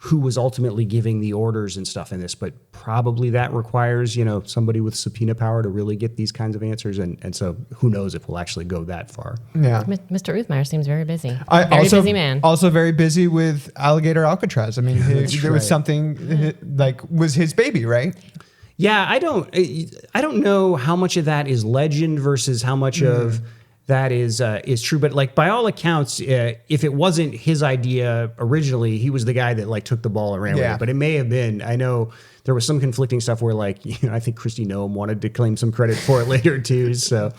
who was ultimately giving the orders and stuff in this, but probably that requires, somebody with subpoena power to really get these kinds of answers. And so who knows if we'll actually go that far. Yeah. Mr. Uthmeyer seems very busy. Busy man. Also very busy with Alligator Alcatraz. I mean, there was something like was his baby, right? Yeah, I don't know how much of that is legend versus how much of that is true. But like by all accounts, if it wasn't his idea originally, he was the guy that like took the ball and ran with it. But it may have been. I know there was some conflicting stuff where like I think Kristi Noem wanted to claim some credit for it later too. So,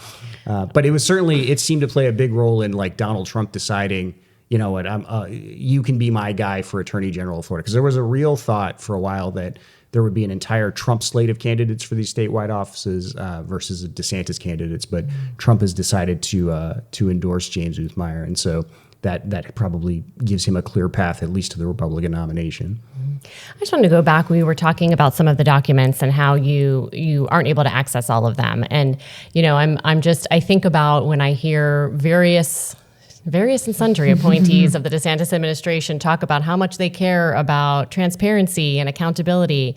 but it was certainly, it seemed to play a big role in like Donald Trump deciding, you know what, you can be my guy for Attorney General of Florida, because there was a real thought for a while that there would be an entire Trump slate of candidates for these statewide offices versus DeSantis candidates, but Trump has decided to endorse James Uthmeyer, and so that probably gives him a clear path, at least to the Republican nomination. I just wanted to go back. We were talking about some of the documents and how you aren't able to access all of them, and I think about when I hear various and sundry appointees of the DeSantis administration talk about how much they care about transparency and accountability.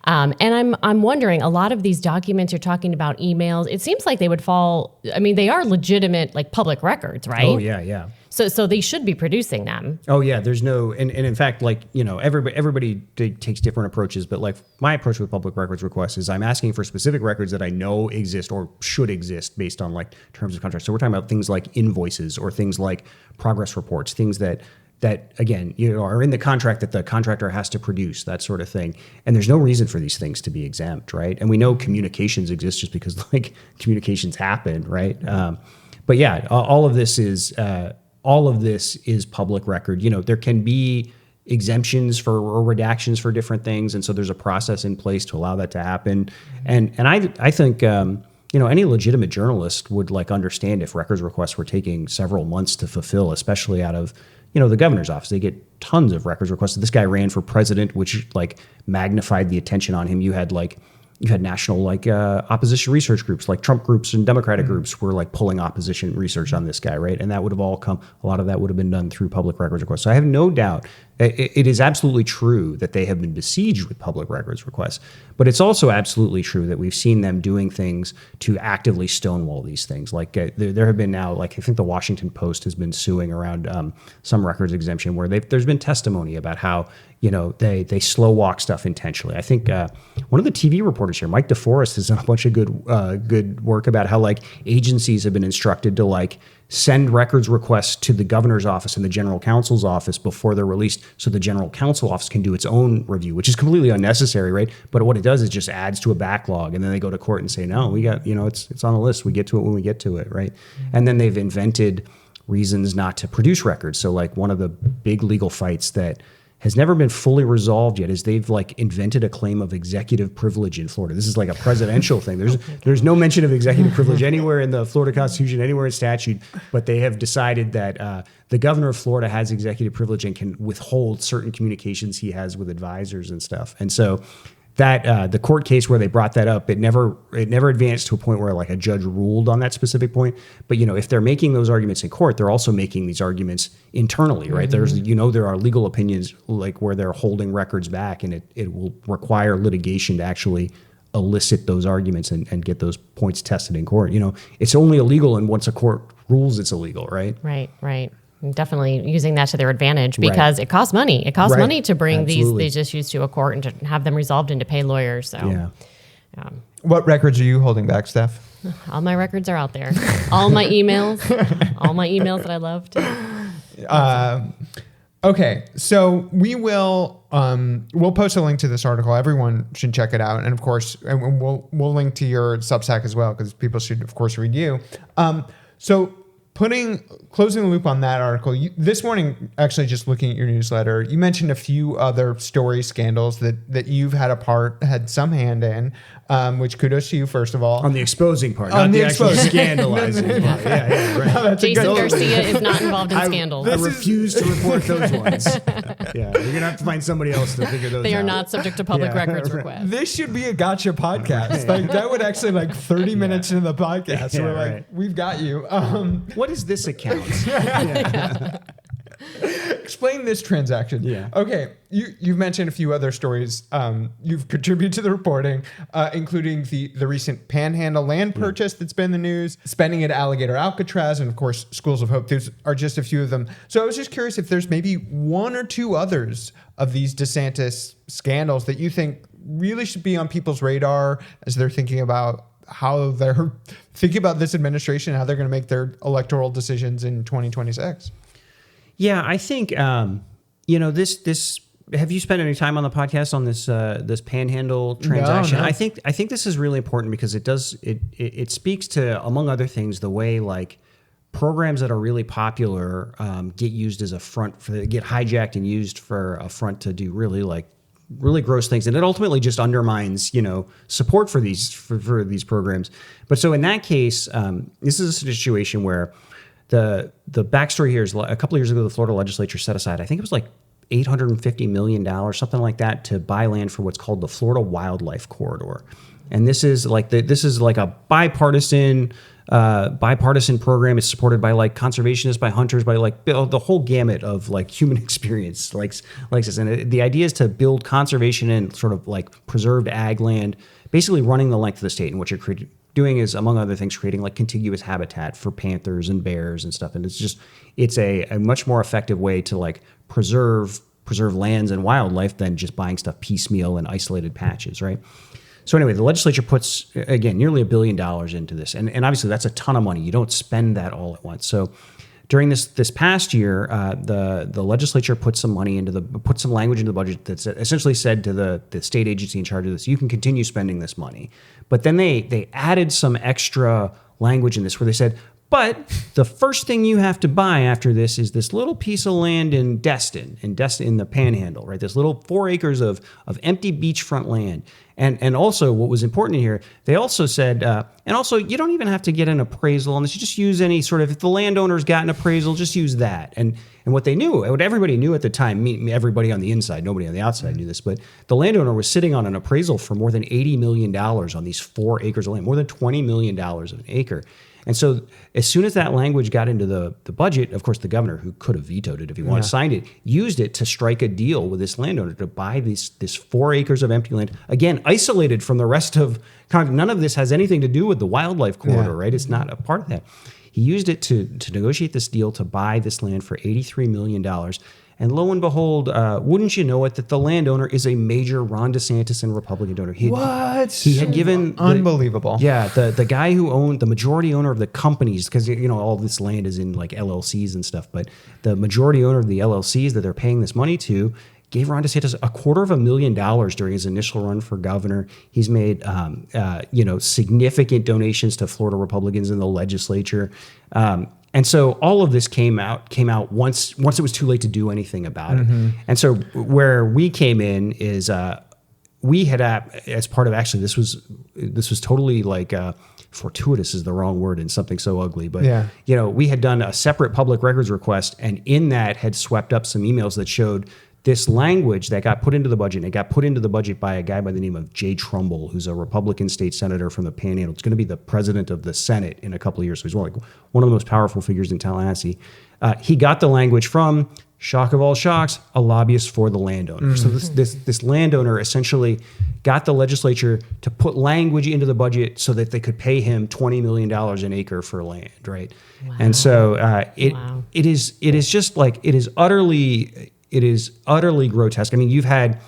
And I'm wondering, a lot of these documents you're talking about, emails, it seems like they would fall, I mean, they are legitimate, like public records, right? Oh, yeah. So they should be producing them. Oh yeah, there's no, and in fact, like, everybody takes different approaches, but like my approach with public records requests is I'm asking for specific records that I know exist or should exist based on like terms of contract. So we're talking about things like invoices or things like progress reports, things that again, are in the contract that the contractor has to produce, that sort of thing. And there's no reason for these things to be exempt, right? And we know communications exist just because like communications happen, right? But yeah, all of this is public record. There can be exemptions for or redactions for different things, and so there's a process in place to allow that to happen. And I think any legitimate journalist would like understand if records requests were taking several months to fulfill, especially out of the governor's office. They get tons of records requests. This guy ran for president, which like magnified the attention on him. You had national like opposition research groups, like Trump groups and Democratic groups were like pulling opposition research on this guy, right? And that would have all a lot of that would have been done through public records requests. So I have no doubt It is absolutely true that they have been besieged with public records requests, but it's also absolutely true that we've seen them doing things to actively stonewall these things. Like there have been now, like I think the Washington Post has been suing around some records exemption where there's been testimony about how they slow walk stuff intentionally. I think one of the TV reporters here, Mike DeForest, has done a bunch of good work about how like agencies have been instructed to like send records requests to the governor's office and the general counsel's office before they're released, so the general counsel office can do its own review, which is completely unnecessary, right? But what it does is just adds to a backlog, and then they go to court and say, no, we got, it's on the list. We get to it when we get to it, right? And then they've invented reasons not to produce records. So like one of the big legal fights that has never been fully resolved yet is they've like invented a claim of executive privilege in Florida. This is like a presidential thing. There's no mention of executive privilege anywhere in the Florida Constitution, anywhere in statute, but they have decided that the governor of Florida has executive privilege and can withhold certain communications he has with advisors and stuff. And so that the court case where they brought that up, it never advanced to a point where like a judge ruled on that specific point. But if they're making those arguments in court, they're also making these arguments internally, right? Mm-hmm. There are legal opinions like where they're holding records back, and it will require litigation to actually elicit those arguments and get those points tested in court. It's only illegal, and once a court rules, it's illegal, right? Right. Definitely using that to their advantage because it costs money. It costs money to bring these issues to a court and to have them resolved and to pay lawyers. So, What records are you holding back, Steph? All my records are out there. All my emails that I love to. Okay, so we'll post a link to this article. Everyone should check it out, and of course, and we'll link to your Substack as well because people should, of course, read you. Closing the loop on that article, this morning, actually just looking at your newsletter, you mentioned a few other story scandals that you've had some hand in, which kudos to you, first of all. On the exposing part, not the actual scandalizing part. Yeah, right. No, Jason Garcia is not involved in scandals. I refuse to report those ones. You're going to have to find somebody else to figure those out. They are not subject to public records requests. This should be a gotcha podcast. Like that would actually 30 minutes into the podcast. We're like, we've got you. What is this account? Explain this transaction. Yeah. Okay. You've mentioned a few other stories. You've contributed to the reporting, including the recent Panhandle land purchase that's been in the news, spending at Alligator Alcatraz, and of course, Schools of Hope. Those are just a few of them. So I was just curious if there's maybe one or two others of these DeSantis scandals that you think really should be on people's radar as they're thinking about how they're thinking about this administration, how they're going to make their electoral decisions in 2026. Yeah, I think this. Have you spent any time on the podcast on this Panhandle transaction? No. I think this is really important because it speaks to, among other things, the way like programs that are really popular get used as a front get hijacked and used for a front to do really gross things, and it ultimately just undermines support for these programs. But so in that case, this is a situation where the backstory here is a couple of years ago the Florida legislature set aside, I think it was like $850 million, something like that, to buy land for what's called the Florida Wildlife Corridor. And this is like a bipartisan program. It's supported by like conservationists, by hunters, by like the whole gamut of like human experience likes this. And the idea is to build conservation and sort of like preserved ag land, basically running the length of the state. And what you're doing is, among other things, creating like contiguous habitat for panthers and bears and stuff. And it's a much more effective way to like preserve lands and wildlife than just buying stuff piecemeal in isolated patches, right? So anyway, the legislature puts, again, nearly $1 billion into this. And obviously that's a ton of money. You don't spend that all at once. So during this past year, the legislature put some language into the budget that essentially said to the state agency in charge of this, you can continue spending this money. But then they added some extra language in this where they said, but the first thing you have to buy after this is this little piece of land in Destin, in the Panhandle, right? This little 4 acres of empty beachfront land. And also what was important here, they also said, and also you don't even have to get an appraisal on this. You just use any sort of, if the landowner's got an appraisal, just use that. And what everybody knew at the time, everybody on the inside, nobody on the outside knew this, but the landowner was sitting on an appraisal for more than $80 million on these 4 acres of land, more than $20 million an acre. And so as soon as that language got into the budget, of course, the governor, who could have vetoed it if he wanted, signed it, used it to strike a deal with this landowner to buy this 4 acres of empty land, again, isolated from the rest of Congress. None of this has anything to do with the wildlife corridor, right? It's not a part of that. He used it to negotiate this deal to buy this land for $83 million. And lo and behold, wouldn't you know it, that the landowner is a major Ron DeSantis and Republican donor. He had given unbelievable. The guy who owned the majority owner of the companies, because all this land is in like LLCs and stuff, but the majority owner of the LLCs that they're paying this money to gave Ron DeSantis $250,000 during his initial run for governor. He's made significant donations to Florida Republicans in the legislature. And so all of this came out once it was too late to do anything about it. And so where we came in is we had, as part of, actually this was totally like fortuitous is the wrong word in something so ugly, but we had done a separate public records request, and in that had swept up some emails that showed this language that got put into the budget. And it got put into the budget by a guy by the name of Jay Trumbull, who's a Republican state senator from the Panhandle. It's going to be the president of the Senate in a couple of years. So he's one of the most powerful figures in Tallahassee. He got the language from, shock of all shocks, a lobbyist for the landowner. So this landowner essentially got the legislature to put language into the budget so that they could pay him $20 million an acre for land, right? Wow. And so it is just like, it is utterly grotesque. I mean, you've had,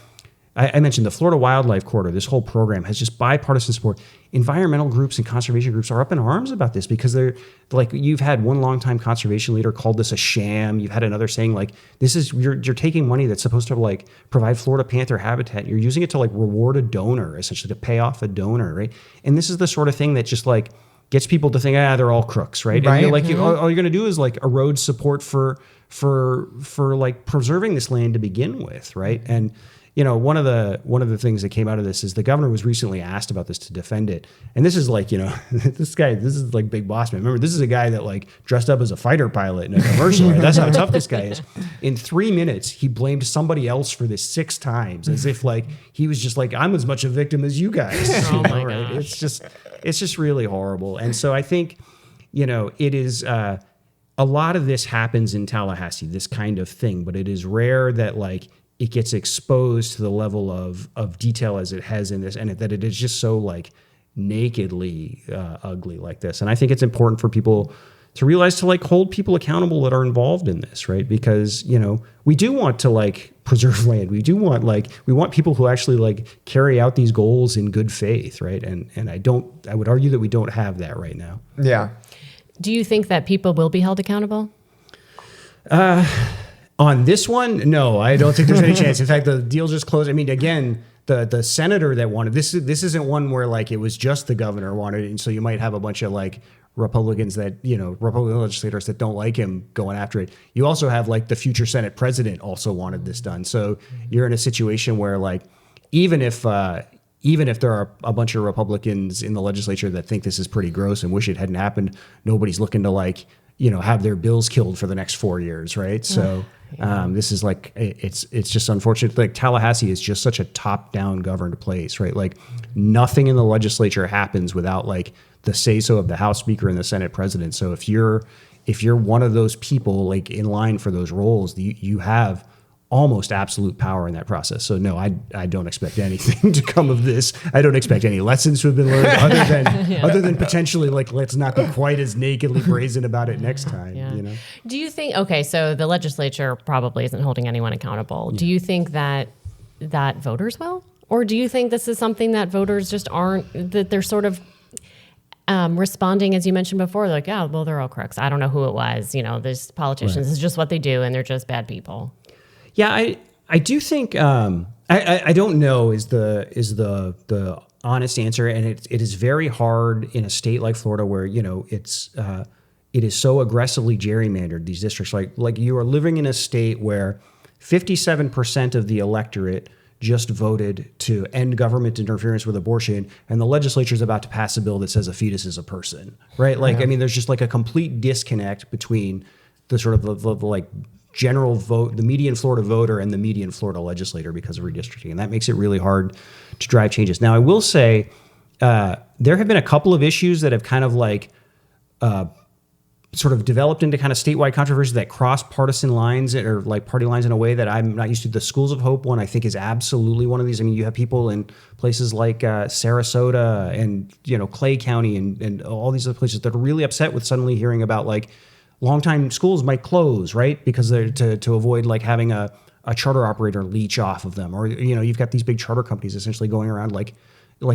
I mentioned the Florida Wildlife Corridor. This whole program has just bipartisan support. Environmental groups and conservation groups are up in arms about this because they're like, you've had one longtime conservation leader called this a sham. You've had another saying like, this is, you're taking money that's supposed to like provide Florida panther habitat. You're using it to like reward a donor, essentially to pay off a donor, right? And this is the sort of thing that just like gets people to think, they're all crooks, right? And you're like, all you're going to do is like erode support for like preserving this land to begin with, right? And one of the things that came out of this is the governor was recently asked about this to defend it. And this is like, this is like Big Boss Man. Remember, this is a guy that like dressed up as a fighter pilot in a commercial, right? That's how tough this guy is. In 3 minutes, he blamed somebody else for this 6 times, as if like he was just like, I'm as much a victim as you guys. Oh my right? gosh. It's just really horrible. And so I think, it is a lot of this happens in Tallahassee, this kind of thing, but it is rare that like it gets exposed to the level of detail as it has in this, and that it is just so like nakedly ugly like this. And I think it's important for people to realize to like hold people accountable that are involved in this, right? Because, we do want to like preserve land. We do want we want people who actually like carry out these goals in good faith, right? And I would argue that we don't have that right now. Yeah. Do you think that people will be held accountable? On this one, no, I don't think there's any chance. In fact, the deal just closed. I mean, again, the senator that wanted this isn't one where like it was just the governor wanted it, and so you might have a bunch of like Republicans that Republican legislators that don't like him going after it. You also have like the future Senate president also wanted this done. So you're in a situation where like even if there are a bunch of Republicans in the legislature that think this is pretty gross and wish it hadn't happened, nobody's looking to like have their bills killed for the next 4 years, right? So. This is like, it's just unfortunate. Like Tallahassee is just such a top-down governed place, right? Like nothing in the legislature happens without like the say-so of the House Speaker and the Senate President. So if you're one of those people like in line for those roles, you have almost absolute power in that process. So no, I don't expect anything to come of this. I don't expect any lessons to have been learned other than potentially like, let's not be quite as nakedly brazen about it next time. Yeah. Do you think, okay, so the legislature probably isn't holding anyone accountable. Yeah. Do you think that voters will? Or do you think this is something that voters just aren't, that they're sort of responding, as you mentioned before, like, well, they're all crooks. I don't know who it was. There's politicians. Right. This is just what they do, and they're just bad people. Yeah, I do think I don't know is the honest answer, and it is very hard in a state like Florida where it is so aggressively gerrymandered, these districts. Like you are living in a state where 57% of the electorate just voted to end government interference with abortion, and the legislature is about to pass a bill that says a fetus is a person, right? Like, I mean, there's just like a complete disconnect between the sort of the like general vote, the median Florida voter and the median Florida legislator because of redistricting. And that makes it really hard to drive changes. Now, I will say there have been a couple of issues that have kind of like sort of developed into kind of statewide controversies that cross partisan lines or like party lines in a way that I'm not used to. The Schools of Hope one, I think, is absolutely one of these. I mean, you have people in places like Sarasota and, Clay County and all these other places that are really upset with suddenly hearing about like longtime schools might close, right? Because they're to avoid like having a charter operator leech off of them. Or, you've got these big charter companies essentially going around like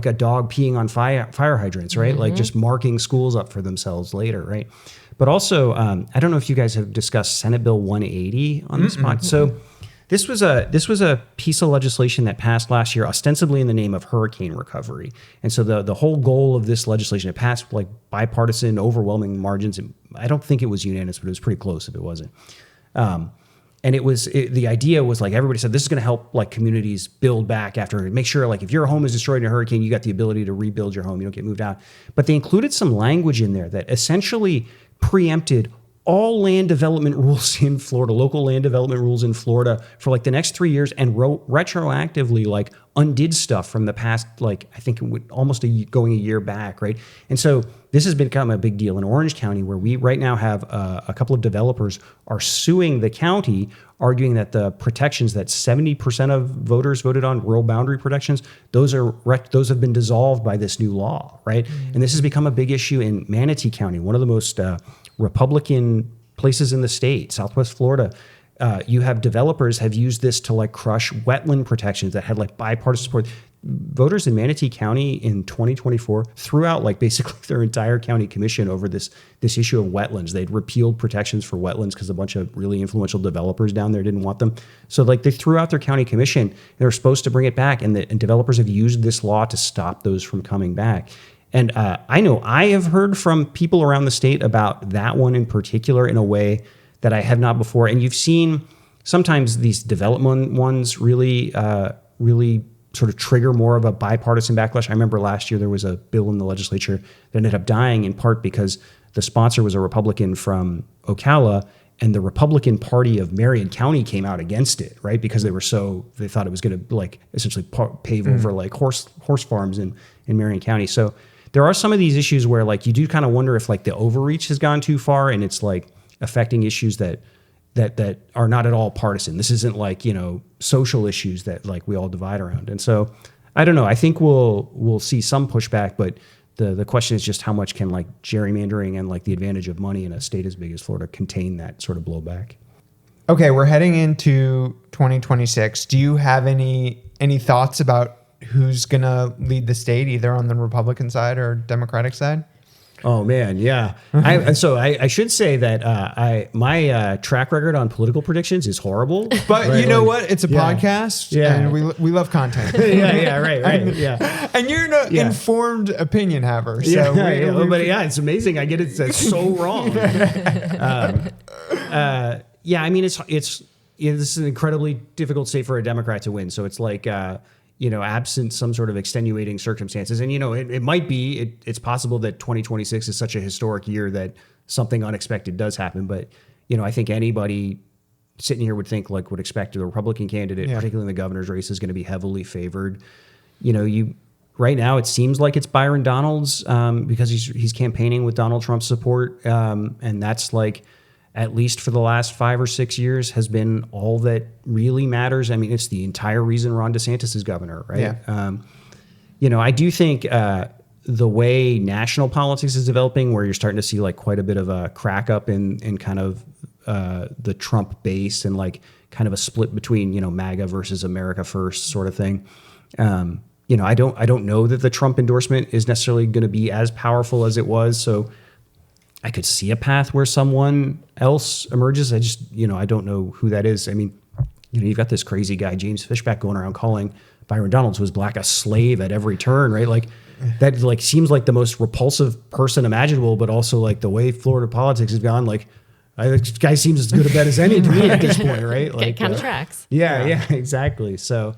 a dog peeing on fire hydrants, right? Like just marking schools up for themselves later, right? But also, I don't know if you guys have discussed Senate Bill 180 on this spot. So this was a piece of legislation that passed last year, ostensibly in the name of hurricane recovery. And so the whole goal of this legislation, it passed like bipartisan, overwhelming margins. I don't think it was unanimous, but it was pretty close if it wasn't. And the idea was like everybody said this is going to help like communities build back after, make sure like if your home is destroyed in a hurricane, you got the ability to rebuild your home, you don't get moved out. But they included some language in there that essentially preempted all land development rules in Florida, local land development rules in Florida for like the next 3 years, and retroactively like undid stuff from the past, like I think almost going a year back, right? And so this has become a big deal in Orange County, where we right now have a couple of developers are suing the county, arguing that the protections that 70% of voters voted on, rural boundary protections, those have been dissolved by this new law, right? And this has become a big issue in Manatee County, one of the most Republican places in the state, Southwest Florida. You have developers have used this to like crush wetland protections that had like bipartisan support. Voters in Manatee County in 2024 threw out like basically their entire county commission over this issue of wetlands. They'd repealed protections for wetlands because a bunch of really influential developers down there didn't want them. So like they threw out their county commission. They were supposed to bring it back, and developers have used this law to stop those from coming back. And I know I have heard from people around the state about that one in particular in a way that I have not before. And you've seen sometimes these development ones really sort of trigger more of a bipartisan backlash. I remember last year there was a bill in the legislature that ended up dying in part because the sponsor was a Republican from Ocala, and the Republican Party of Marion County came out against it, right? Because they thought it was going to like essentially pave over like horse farms in Marion County. So there are some of these issues where like you do kind of wonder if like the overreach has gone too far and it's like affecting issues that are not at all partisan. This isn't like, social issues that like we all divide around. And so I don't know. I think we'll see some pushback, but the question is just how much can like gerrymandering and like the advantage of money in a state as big as Florida contain that sort of blowback. Okay, we're heading into 2026. Do you have any thoughts about who's going to lead the state, either on the Republican side or Democratic side? Oh man, yeah. I should say that my track record on political predictions is horrible. But right? You know what? It's a podcast, and we love content. right. And you're an informed opinion haver. So it's amazing. I get it so wrong. I mean, it's this is an incredibly difficult state for a Democrat to win. So it's like. Absent some sort of extenuating circumstances. And, it might be, it's possible that 2026 is such a historic year that something unexpected does happen. But, I think anybody sitting here would expect the Republican candidate, particularly in the governor's race, is going to be heavily favored. Right now it seems like it's Byron Donalds because he's campaigning with Donald Trump's support. And that's like, at least for the last 5 or 6 years, has been all that really matters. I mean, it's the entire reason Ron DeSantis is governor, right? Yeah. I do think the way national politics is developing, where you're starting to see like quite a bit of a crack up in kind of the Trump base and like kind of a split between, MAGA versus America First sort of thing. I don't know that the Trump endorsement is necessarily going to be as powerful as it was. So I could see a path where someone else emerges. I just, I don't know who that is. I mean, you've got this crazy guy, James Fishback, going around calling Byron Donalds, who was black, a slave at every turn, right? Like that like seems like the most repulsive person imaginable, but also like the way Florida politics has gone, like this guy seems as good a bet as any to me at this point, right? Like kind of tracks. Yeah, exactly. So,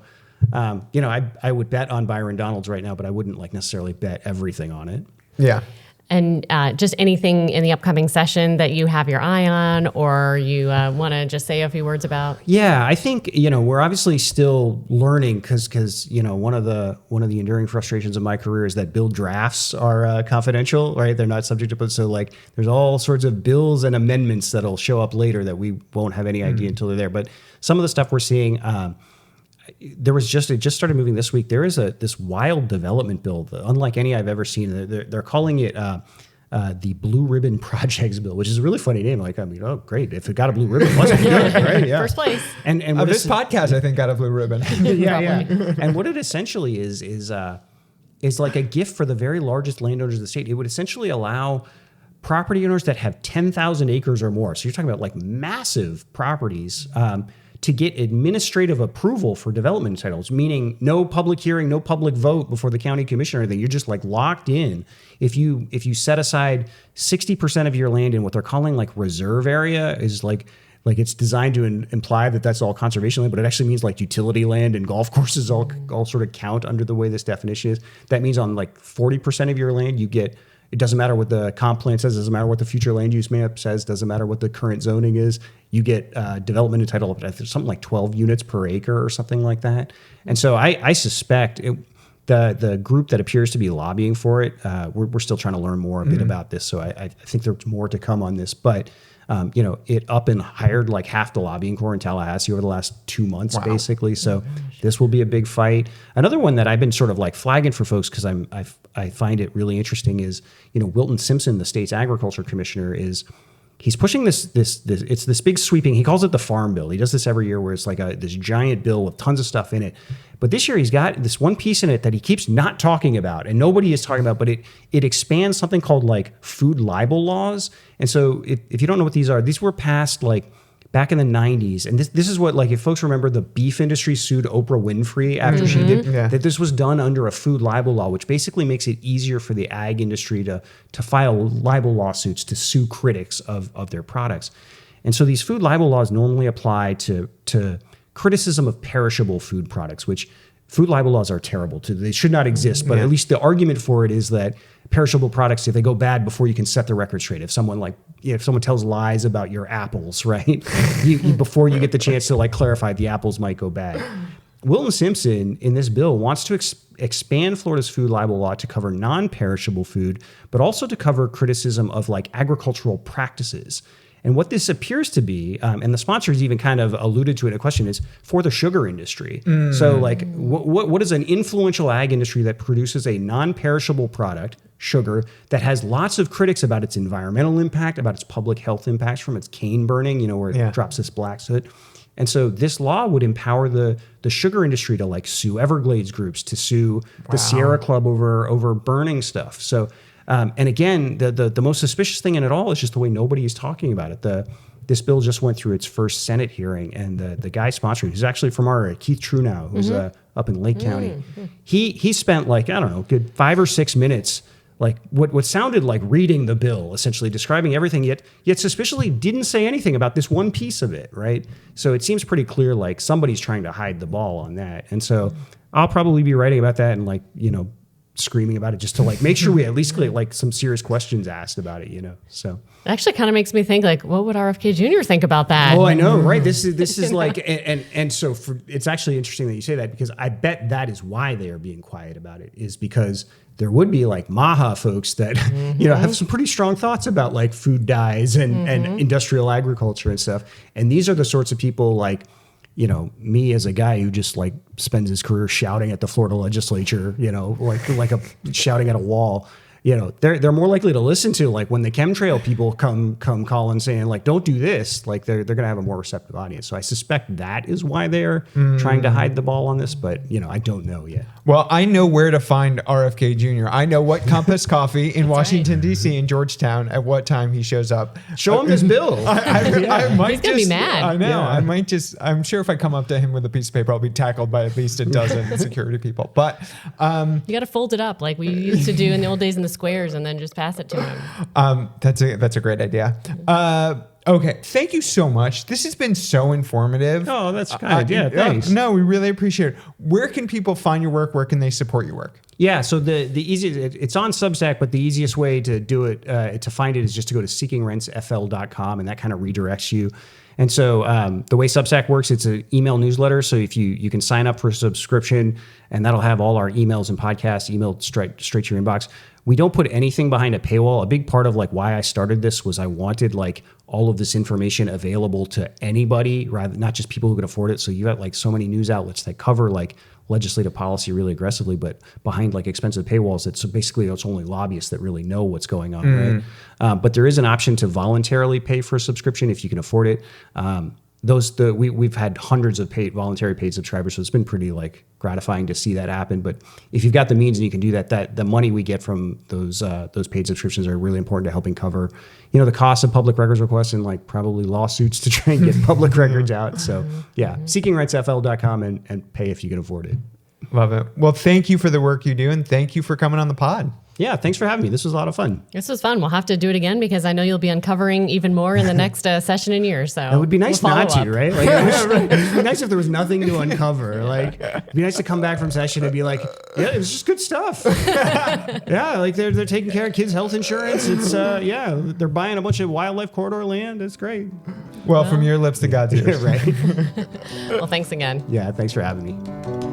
I would bet on Byron Donalds right now, but I wouldn't like necessarily bet everything on it. Yeah. And just anything in the upcoming session that you have your eye on, or you want to just say a few words about? Yeah, I think, we're obviously still learning because one of the enduring frustrations of my career is that bill drafts are confidential, right? They're not subject to, so like there's all sorts of bills and amendments that'll show up later that we won't have any idea until they're there. But some of the stuff we're seeing, it just started moving this week. There is this wild development bill, unlike any I've ever seen. They're calling it the Blue Ribbon Projects Bill, which is a really funny name. Like, I mean, oh, great. If it got a blue ribbon, it must be good, right? Yeah. First place. And this podcast, I think, got a blue ribbon. yeah. And what it essentially is like a gift for the very largest landowners of the state. It would essentially allow property owners that have 10,000 acres or more, so you're talking about like massive properties, to get administrative approval for development entitlements, meaning no public hearing, no public vote before the county commission or anything. You're just like locked in. If you set aside 60% of your land in what they're calling like reserve area, is like it's designed to imply that that's all conservation land, but it actually means like utility land and golf courses all sort of count under the way this definition is. That means on like 40% of your land, you get. It doesn't matter what the comp plan says, doesn't matter what the future land use map says, doesn't matter what the current zoning is. You get development entitled up to something like 12 units per acre or something like that. And so I suspect the group that appears to be lobbying for it, we're still trying to learn more a bit about this. So I think there's more to come on this. But it up and hired like half the lobbying corps in Tallahassee over the last 2 months, basically. So this will be a big fight. Another one that I've been sort of like flagging for folks because I find it really interesting is, Wilton Simpson, the state's agriculture commissioner, he's pushing this it's this big sweeping, he calls it the farm bill. He does this every year where it's like this giant bill with tons of stuff in it. But this year he's got this one piece in it that he keeps not talking about and nobody is talking about, but it expands something called like food libel laws. And so if you don't know what these are, these were passed like back in the 90s. And this is what, like, if folks remember, the beef industry sued Oprah Winfrey after she did, that this was done under a food libel law, which basically makes it easier for the ag industry to file libel lawsuits to sue critics of their products. And so these food libel laws normally apply to criticism of perishable food products, which food libel laws are terrible. They should not exist, but at least the argument for it is that perishable products, if they go bad before you can set the record straight, if someone tells lies about your apples, right, before you get the chance to like clarify, the apples might go bad. Wilton Simpson in this bill wants to expand Florida's food libel law to cover non-perishable food, but also to cover criticism of like agricultural practices. And what this appears to be, and the sponsors even kind of alluded to it in a question, is for the sugar industry. So like what is an influential ag industry that produces a non-perishable product, sugar, that has lots of critics about its environmental impact, about its public health impacts from its cane burning, where it drops this black soot. And so this law would empower the sugar industry to like sue Everglades groups, to sue the Sierra Club over burning stuff. So and again, the most suspicious thing in it all is just the way nobody is talking about it. This bill just went through its first Senate hearing, and the guy sponsoring, who's actually from our Keith Trunow, who's up in Lake County, he spent like, I don't know, good 5 or 6 minutes, like what sounded like reading the bill, essentially describing everything, yet suspiciously didn't say anything about this one piece of it, right? So it seems pretty clear like somebody's trying to hide the ball on that. And so I'll probably be writing about that and like, screaming about it just to like make sure we at least get like some serious questions asked about it, so. It actually kind of makes me think like, what would RFK Jr. think about that? Oh, I know, right? This is like, and so it's actually interesting that you say that, because I bet that is why they are being quiet about it, is because there would be like Maha folks that, have some pretty strong thoughts about like food dyes and industrial agriculture and stuff. And these are the sorts of people like, me as a guy who just like spends his career shouting at the Florida legislature, like shouting at a wall. They're more likely to listen to like when the chemtrail people come calling saying like, don't do this, like they're going to have a more receptive audience. So I suspect that is why they're trying to hide the ball on this, but I don't know yet. Well, I know where to find RFK Jr. I know what Compass Coffee in Washington, D.C. in Georgetown, at what time he shows up. Show him this bill. I might He's going to be mad. I know. Yeah. I might I'm sure if I come up to him with a piece of paper, I'll be tackled by at least a dozen security people. But you got to fold it up like we used to do in the old days in the squares and then just pass it to him. That's a great idea. Okay. Thank you so much. This has been so informative. Oh, that's kind. Yeah, thanks. No, we really appreciate it. Where can people find your work? Where can they support your work? Yeah, so the easiest, it's on Substack, but the easiest way to do it, to find it, is just to go to seekingrentsfl.com, and that kind of redirects you. And so the way Substack works, it's an email newsletter. So if you can sign up for a subscription, and that'll have all our emails and podcasts emailed straight to your inbox. We don't put anything behind a paywall. A big part of like why I started this was I wanted like all of this information available to anybody, rather not just people who could afford it. So you got like so many news outlets that cover like legislative policy really aggressively, but behind like expensive paywalls, it's basically it's only lobbyists that really know what's going on, right? But there is an option to voluntarily pay for a subscription if you can afford it. We've had hundreds of voluntary paid subscribers, so it's been pretty like gratifying to see that happen. But if you've got the means and you can do that, the money we get from those paid subscriptions are really important to helping cover, the cost of public records requests and like probably lawsuits to try and get public records out. So yeah, seekingrentsfl.com and pay if you can afford it. Love it. Well, thank you for the work you do, and thank you for coming on the pod. Yeah, thanks for having me. This was a lot of fun. This was fun. We'll have to do it again because I know you'll be uncovering even more in the next session and year. So it would be nice not to, right? Like, it'd be nice if there was nothing to uncover. Like, it'd be nice to come back from session and be like, yeah, it was just good stuff. Yeah, like they're taking care of kids' health insurance. It's they're buying a bunch of wildlife corridor land. It's great. Well, from your lips to God's ears. Right. Well, thanks again. Yeah, thanks for having me.